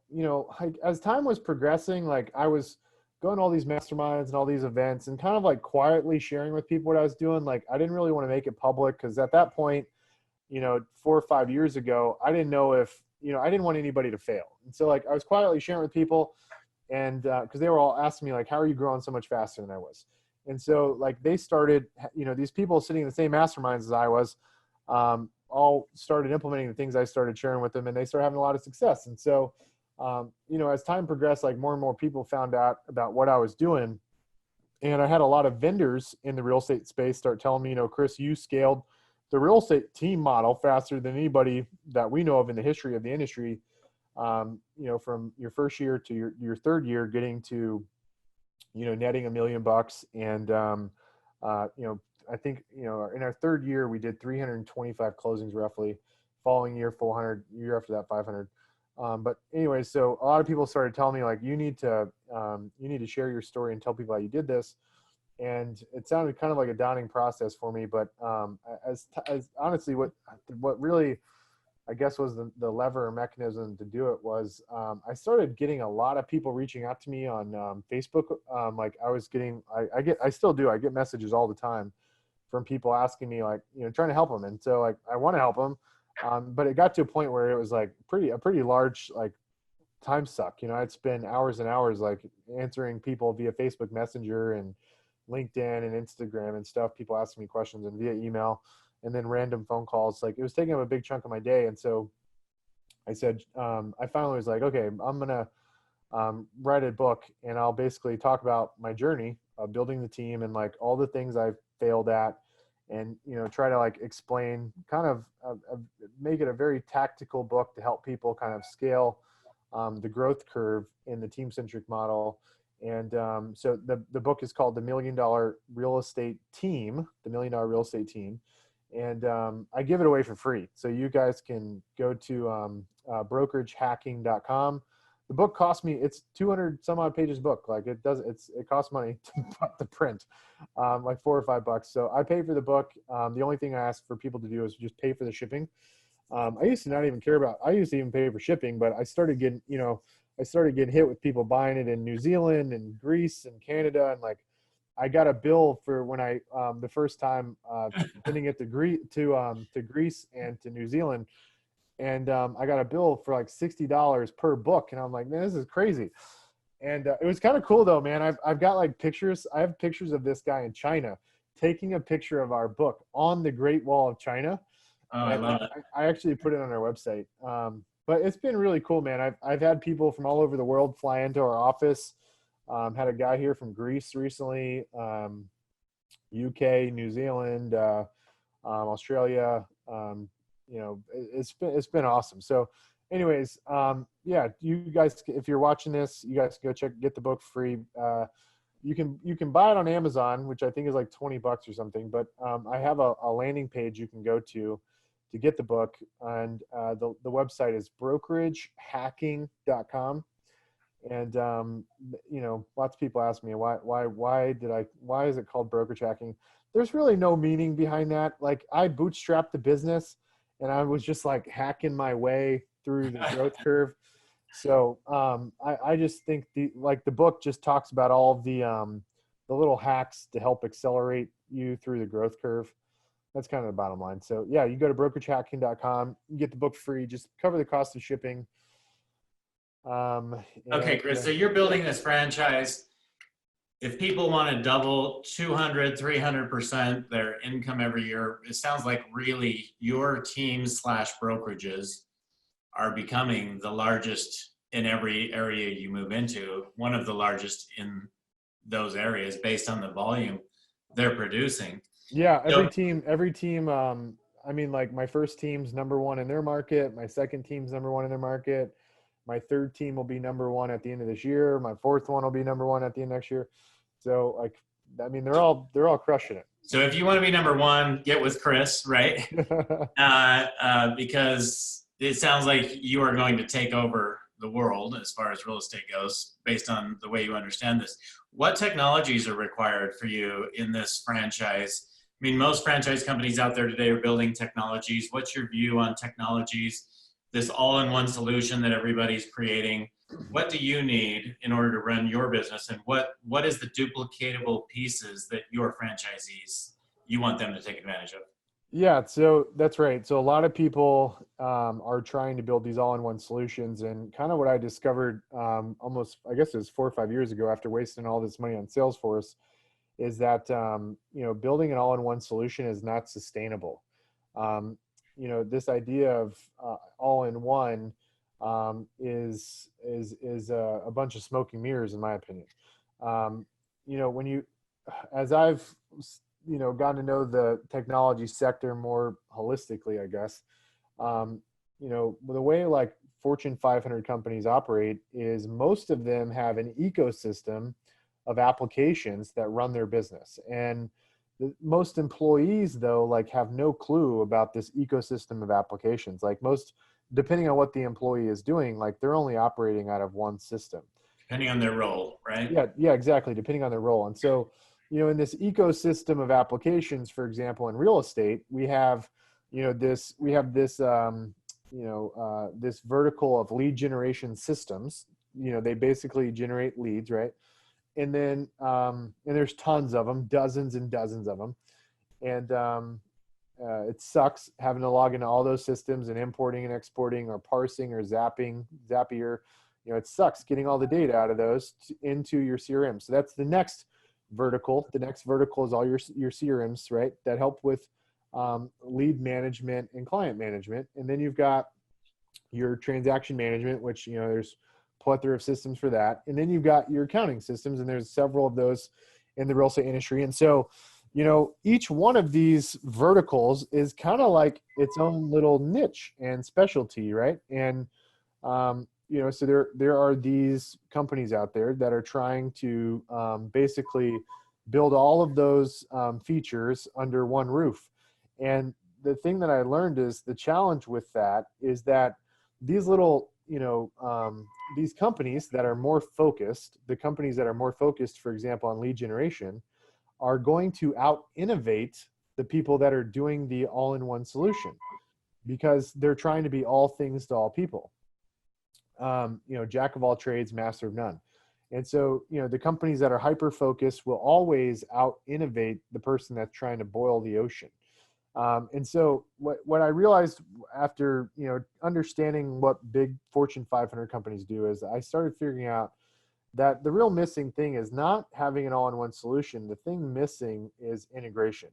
as time was progressing, like I was going to all these masterminds and all these events and kind of like quietly sharing with people what I was doing. Like I didn't really want to make it public because at that point, 4 or 5 years ago, I didn't know if, I didn't want anybody to fail. And so like I was quietly sharing with people, and because they were all asking me like, how are you growing so much faster than I was? And so like they started, these people sitting in the same masterminds as I was, all started implementing the things I started sharing with them, and they started having a lot of success. And so, as time progressed, like more and more people found out about what I was doing. And I had a lot of vendors in the real estate space start telling me, Chris, you scaled the real estate team model faster than anybody that we know of in the history of the industry. From your first year to your third year, getting to, netting $1 million. And, I think, in our third year, we did 325 closings roughly. Following year, 400. Year after that, 500. But anyway, so a lot of people started telling me like, you need to share your story and tell people how you did this. And it sounded kind of like a daunting process for me, but as honestly, what really I guess was the lever or mechanism to do it was I started getting a lot of people reaching out to me on Facebook. Like I was getting, I still do. I get messages all the time from people asking me like, trying to help them. And so like, I want to help them. But it got to a point where it was like a pretty large like time suck. I'd spend hours and hours like answering people via Facebook Messenger and LinkedIn and Instagram and stuff. People asking me questions and via email. And then random phone calls. Like it was taking up a big chunk of my day. And so I said, I finally was like, okay, I'm going to write a book and I'll basically talk about my journey of building the team and like all the things I've failed at and, try to like explain kind of make it a very tactical book to help people kind of scale the growth curve in the team-centric model. And so the book is called The $1 Million Real Estate Team, The $1 Million Real Estate Team. And I give it away for free. So you guys can go to brokeragehacking.com. The book cost me, it's 200 some odd pages book. Like it costs money to print, like $4 or $5. So I pay for the book. The only thing I ask for people to do is just pay for the shipping. I used to not even care about, I used to even pay for shipping, but I started getting hit with people buying it in New Zealand and Greece and Canada. And like, I got a bill for when I the first time sending it to Greece and to New Zealand, and I got a bill for like $60 per book, and I'm like, man, this is crazy. And it was kind of cool though, man. I've got like pictures. I have pictures of this guy in China taking a picture of our book on the Great Wall of China. Oh, I love it. I actually put it on our website. But it's been really cool, man. I've had people from all over the world fly into our office. Had a guy here from Greece recently, UK, New Zealand, Australia. It's been awesome. So anyways, yeah, you guys, if you're watching this, you guys can go get the book free. You can buy it on Amazon, which I think is like $20 or something. But I have a landing page you can go to get the book. And the website is brokeragehacking.com. And, lots of people ask me why is it called brokerage hacking? There's really no meaning behind that. Like I bootstrapped the business and I was just like hacking my way through the growth curve. So, I just think the book just talks about all of the little hacks to help accelerate you through the growth curve. That's kind of the bottom line. So yeah, you go to brokeragehacking.com, you get the book free, just cover the cost of shipping. Okay, Chris, so you're building this franchise. If people want to double 200, 300% their income every year, it sounds like really your teams / brokerages are becoming the largest in every area you move into, one of the largest in those areas based on the volume they're producing. Yeah, every team, I mean, like my first team's number one in their market. My second team's number one in their market. My third team will be number one at the end of this year. My fourth one will be number one at the end of next year. So like, I mean, they're all crushing it. So if you want to be number one, get with Chris, right? Because it sounds like you are going to take over the world as far as real estate goes, based on the way you understand this. What technologies are required for you in this franchise? I mean, most franchise companies out there today are building technologies. What's your view on technologies? This all-in-one solution that everybody's creating. What do you need in order to run your business? And what is the duplicatable pieces that your franchisees, you want them to take advantage of? Yeah, so that's right. So a lot of people are trying to build these all-in-one solutions, and kind of what I discovered almost, I guess it was 4 or 5 years ago after wasting all this money on Salesforce, is that building an all-in-one solution is not sustainable. This idea of all-in-one is a bunch of smoke and mirrors, in my opinion. As I've gotten to know the technology sector more holistically, I guess, the way like Fortune 500 companies operate is most of them have an ecosystem of applications that run their business. And most employees though, like have no clue about this ecosystem of applications. Like depending on what the employee is doing, like they're only operating out of one system. Depending on their role, right? Yeah, exactly. Depending on their role. And so, in this ecosystem of applications, for example, in real estate, we have this this vertical of lead generation systems. They basically generate leads, right? And then and there's tons of them, dozens and dozens of them, and it sucks having to log into all those systems and importing and exporting or parsing or Zapier. It sucks getting all the data out of those into your CRM. So that's the next vertical. The next vertical is all your CRMs, right? That help with lead management and client management. And then you've got your transaction management, which, there's plethora of systems for that. And then you've got your accounting systems, and there's several of those in the real estate industry. And so, each one of these verticals is kind of like its own little niche and specialty, right? And, so there are these companies out there that are trying to basically build all of those features under one roof. And the thing that I learned is the challenge with that is that these little, these companies that are more focused, for example, on lead generation, are going to out-innovate the people that are doing the all-in-one solution, because they're trying to be all things to all people. Jack of all trades, master of none. And so, the companies that are hyper-focused will always out-innovate the person that's trying to boil the ocean. And so what I realized after, understanding what big Fortune 500 companies do is I started figuring out that the real missing thing is not having an all-in-one solution. The thing missing is integration.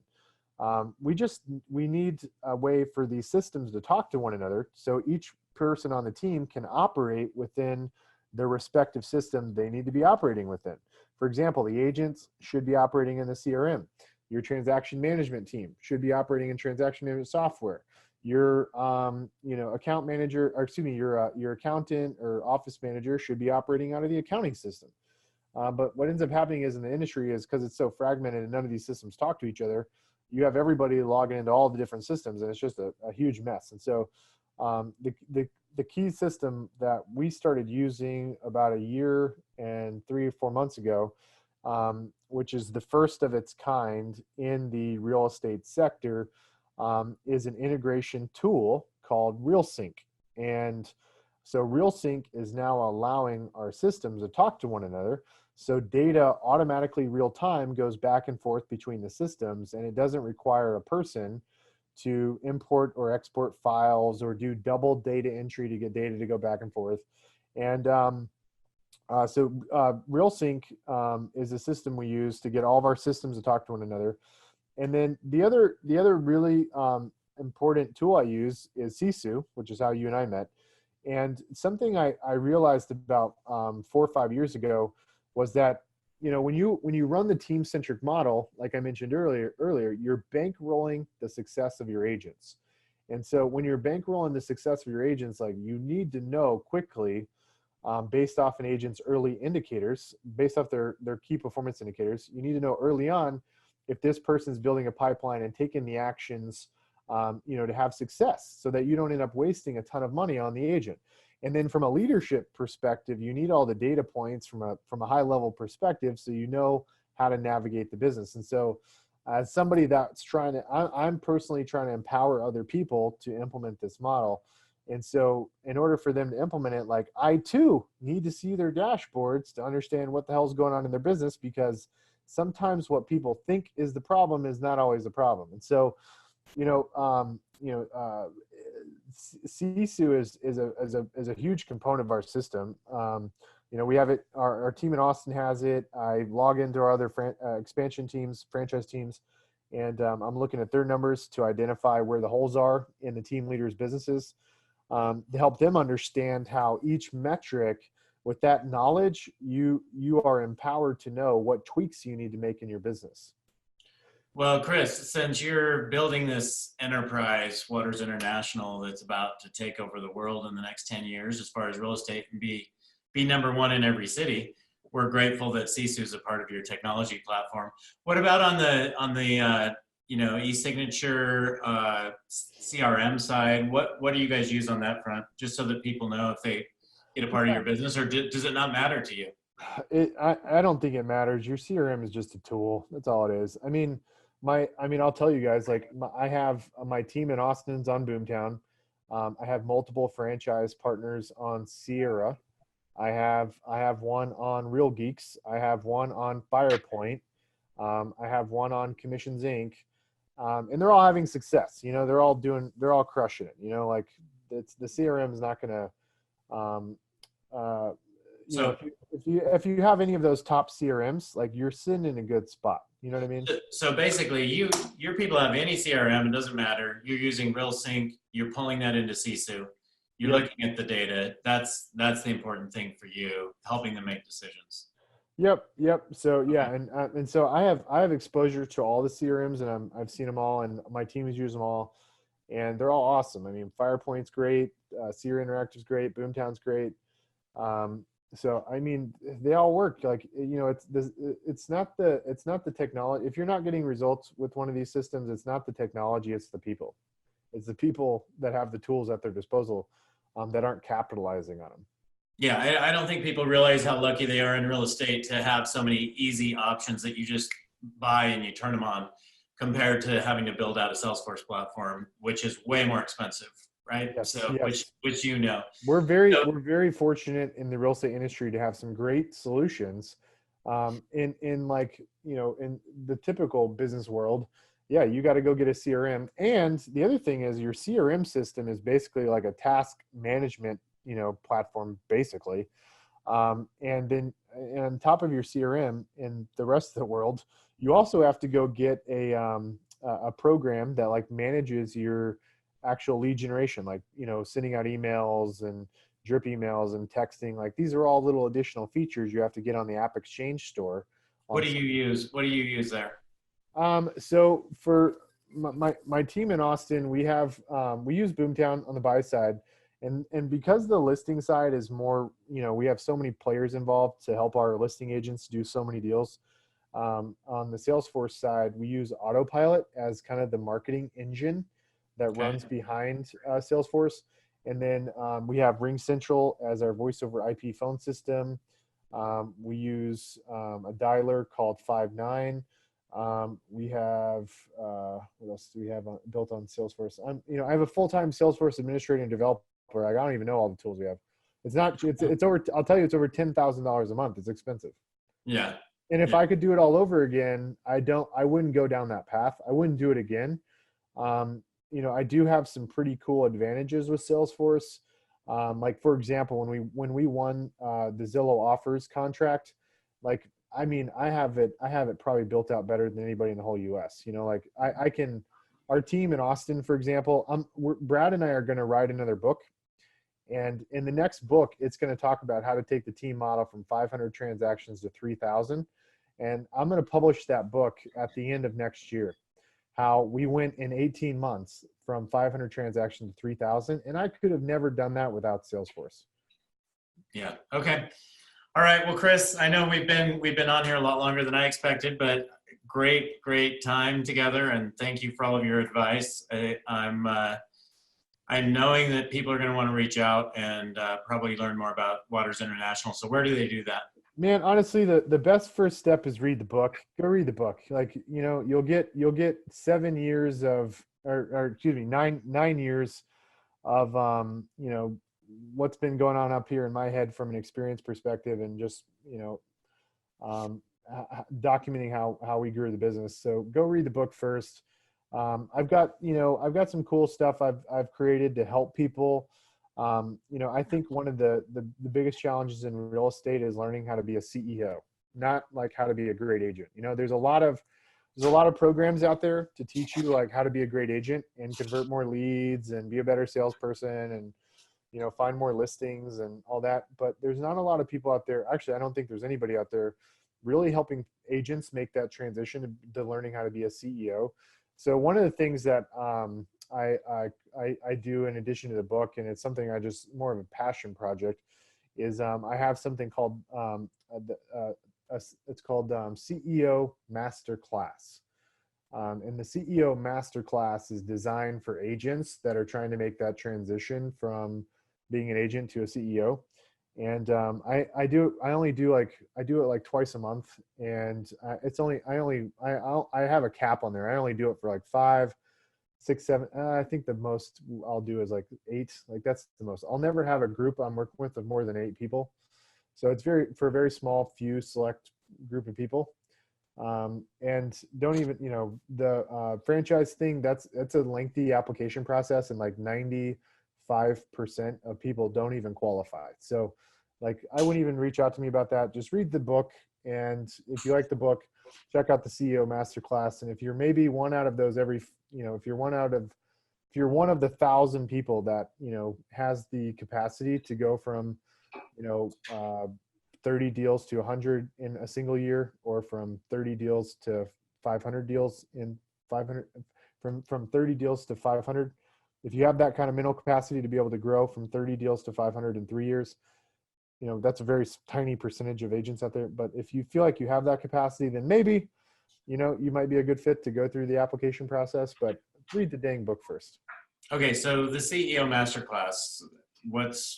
We need a way for these systems to talk to one another, so each person on the team can operate within their respective system they need to be operating within. For example, the agents should be operating in the CRM. Your transaction management team should be operating in transaction management software. Your account manager, or excuse me, your accountant or office manager should be operating out of the accounting system. But what ends up happening is in the industry is because it's so fragmented and none of these systems talk to each other, you have everybody logging into all the different systems, and it's just a huge mess. And so the key system that we started using about a year and 3 or 4 months ago, which is the first of its kind in the real estate sector, is an integration tool called RealSync. And so RealSync is now allowing our systems to talk to one another. So data automatically real time goes back and forth between the systems, and it doesn't require a person to import or export files or do double data entry to get data to go back and forth. And so RealSync is a system we use to get all of our systems to talk to one another. And then the other really important tool I use is Sisu, which is how you and I met. And something I realized about 4 or 5 years ago was that, when you run the team-centric model, like I mentioned earlier, you're bankrolling the success of your agents. And so when you're bankrolling the success of your agents, like, you need to know quickly, based off an agent's early indicators, based off their key performance indicators, you need to know early on if this person's building a pipeline and taking the actions, to have success, so that you don't end up wasting a ton of money on the agent. And then from a leadership perspective, you need all the data points from a high level perspective, so you know how to navigate the business. And so as somebody that's I'm personally trying to empower other people to implement this model. And so in order for them to implement it, like, I too need to see their dashboards to understand what the hell's going on in their business, because sometimes what people think is the problem is not always the problem. And so, Sisu is a huge component of our system. We have it. Our team in Austin has it. I log into our other expansion teams, franchise teams, and I'm looking at their numbers to identify where the holes are in the team leaders' businesses, to help them understand how each metric. With that knowledge, you are empowered to know what tweaks you need to make in your business. Well, Chris, since you're building this enterprise, Watters International, that's about to take over the world in the next 10 years as far as real estate and be number one in every city, we're grateful that Sisu is a part of your technology platform. What about on the e-signature CRM side? What do you guys use on that front, just so that people know if they get a part of your business, or does it not matter to you? I don't think it matters. Your CRM is just a tool. That's all it is. I mean, I'll tell you guys, like, I have my team in Austin's on Boomtown. I have multiple franchise partners on Sierra. I have one on Real Geeks. I have one on Firepoint. I have one on Commissions Inc. And they're all having success. They're all crushing it. Like the CRM is not going to, So, if you have any of those top CRMs, like you're sitting in a good spot. You know what I mean? so basically, your people have any CRM, it doesn't matter. You're using RealSync. You're pulling that into Sisu. You're Yep. looking at the data. That's the important thing for you, helping them make decisions. Yep. So yeah, and so I have exposure to all the CRMs, and I've seen them all, and my team has used them all, and they're all awesome. I mean, Firepoint's great, Sierra Interactive's great, Boomtown's great. So I mean, they all work. Like it's not the technology. If you're not getting results with one of these systems, it's not the technology, it's the people. It's the people that have the tools at their disposal that aren't capitalizing on them. Yeah, I don't think people realize how lucky they are in real estate to have so many easy options that you just buy and you turn them on, compared to having to build out a Salesforce platform, which is way more expensive, right? Yes, So, yes. which We're very fortunate in the real estate industry to have some great solutions. In the typical business world, yeah, you got to go get a CRM. And the other thing is your CRM system is basically like a task management, platform basically. And then on top of your CRM in the rest of the world, you also have to go get a program that like manages your actual lead generation, like, sending out emails and drip emails and texting. Like these are all little additional features you have to get on the App Exchange store. what do you use? What do you use there? So for my team in Austin, we use Boomtown on the buy side, and because the listing side is more, we have so many players involved to help our listing agents do so many deals. On the Salesforce side, we use Autopilot as kind of the marketing engine that runs behind Salesforce. And then we have Ring Central as our voice over IP phone system. We use a dialer called Five9. We have, what else do we have built on Salesforce? I have a full-time Salesforce administrator and developer. I don't even know all the tools we have. It's over, I'll tell you, it's over $10,000 a month. It's expensive. Yeah. And if I could do it all over again, I wouldn't go down that path. I wouldn't do it again. I do have some pretty cool advantages with Salesforce. Like for example, when we won the Zillow offers contract, like, I mean, I have it probably built out better than anybody in the whole US. Like I can, our team in Austin, for example, Brad and I are going to write another book. And in the next book, it's going to talk about how to take the team model from 500 transactions to 3,000. And I'm going to publish that book at the end of next year, how we went in 18 months from 500 transactions to 3,000. And I could have never done that without Salesforce. Yeah. Okay. All right. Well, Chris, I know we've been on here a lot longer than I expected, but great time together. And thank you for all of your advice. I'm knowing that people are going to want to reach out and probably learn more about Watters International. So where do they do that? Man, honestly, the best first step is read the book. Go read the book. Like, you'll get 7 years of, or excuse me, nine years of, what's been going on up here in my head from an experience perspective, and just, documenting how we grew the business. So go read the book first. I've got some cool stuff I've created to help people. I think one of the biggest challenges in real estate is learning how to be a CEO, not like how to be a great agent. There's a lot of programs out there to teach you like how to be a great agent and convert more leads and be a better salesperson and, find more listings and all that. But there's not a lot of people out there. Actually, I don't think there's anybody out there really helping agents make that transition to learning how to be a CEO. So one of the things that I do in addition to the book, and it's something I just more of a passion project, is I have something called it's called CEO Masterclass. And the CEO Masterclass is designed for agents that are trying to make that transition from being an agent to a CEO. And I do it like twice a month, and I have a cap on there. I only do it for like 5, 6, 7. I think the most I'll do is like 8. Like that's the most. I'll never have a group I'm working with of more than 8 people. So it's for a very small, few select group of people. And don't even, the franchise thing, that's a lengthy application process, and like 95% of people don't even qualify. So like, I wouldn't even reach out to me about that. Just read the book. And if you like the book, check out the CEO Masterclass. And if you're maybe one out of those if you're one of the 1,000 people that, has the capacity to go from, 30 deals to 100 in a single year, or from 30 deals to 500 deals in 500, from 30 deals to 500. If you have that kind of mental capacity to be able to grow from 30 deals to 500 in 3 years, that's a very tiny percentage of agents out there. But if you feel like you have that capacity, then maybe, you might be a good fit to go through the application process, but read the dang book first. Okay. So the CEO Masterclass,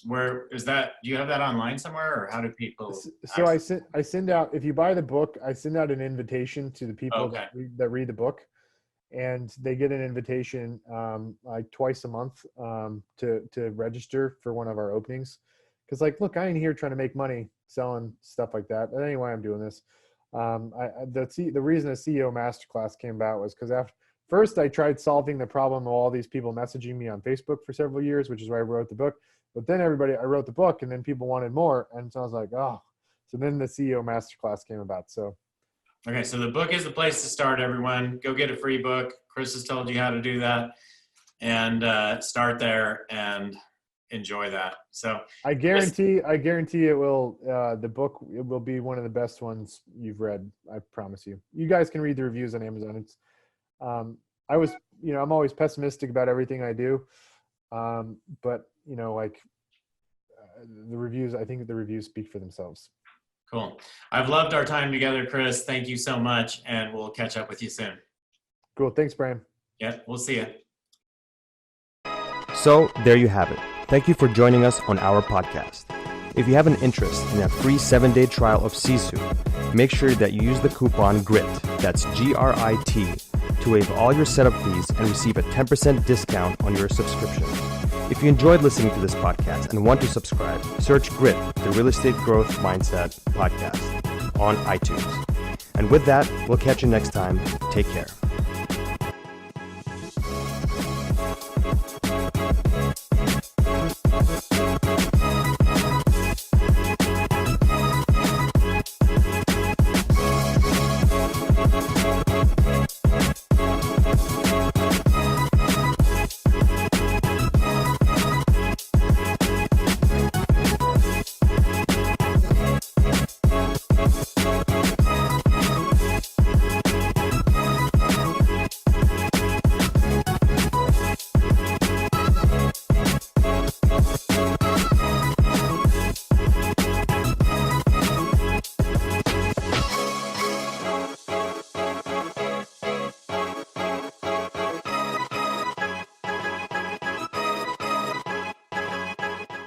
where is that? Do you have that online somewhere, or how do people? So I send out, if you buy the book, I send out an invitation to the people that read the book, and they get an invitation like twice a month to register for one of our openings. Because like, look, I ain't here trying to make money selling stuff like that. But anyway, I'm doing this. The reason the CEO Masterclass came about was because first I tried solving the problem of all these people messaging me on Facebook for several years, which is why I wrote the book. But then I wrote the book, and then people wanted more. And so I was like, oh, so then the CEO Masterclass came about. So. Okay. So the book is the place to start, everyone. Go get a free book. Chris has told you how to do that, and start there and enjoy that. So I guarantee it will, the book, it will be one of the best ones you've read. I promise you. You guys can read the reviews on Amazon. It's, I'm always pessimistic about everything I do. But the reviews, I think the reviews speak for themselves. Cool. I've loved our time together, Chris. Thank you so much. And we'll catch up with you soon. Cool. Thanks, Brian. Yeah, we'll see you. So there you have it. Thank you for joining us on our podcast. If you have an interest in a free 7-day trial of Sisu, make sure that you use the coupon GRIT, that's GRIT, to waive all your setup fees and receive a 10% discount on your subscription. If you enjoyed listening to this podcast and want to subscribe, search GRIT, the Real Estate Growth Mindset Podcast, on iTunes. And with that, we'll catch you next time. Take care.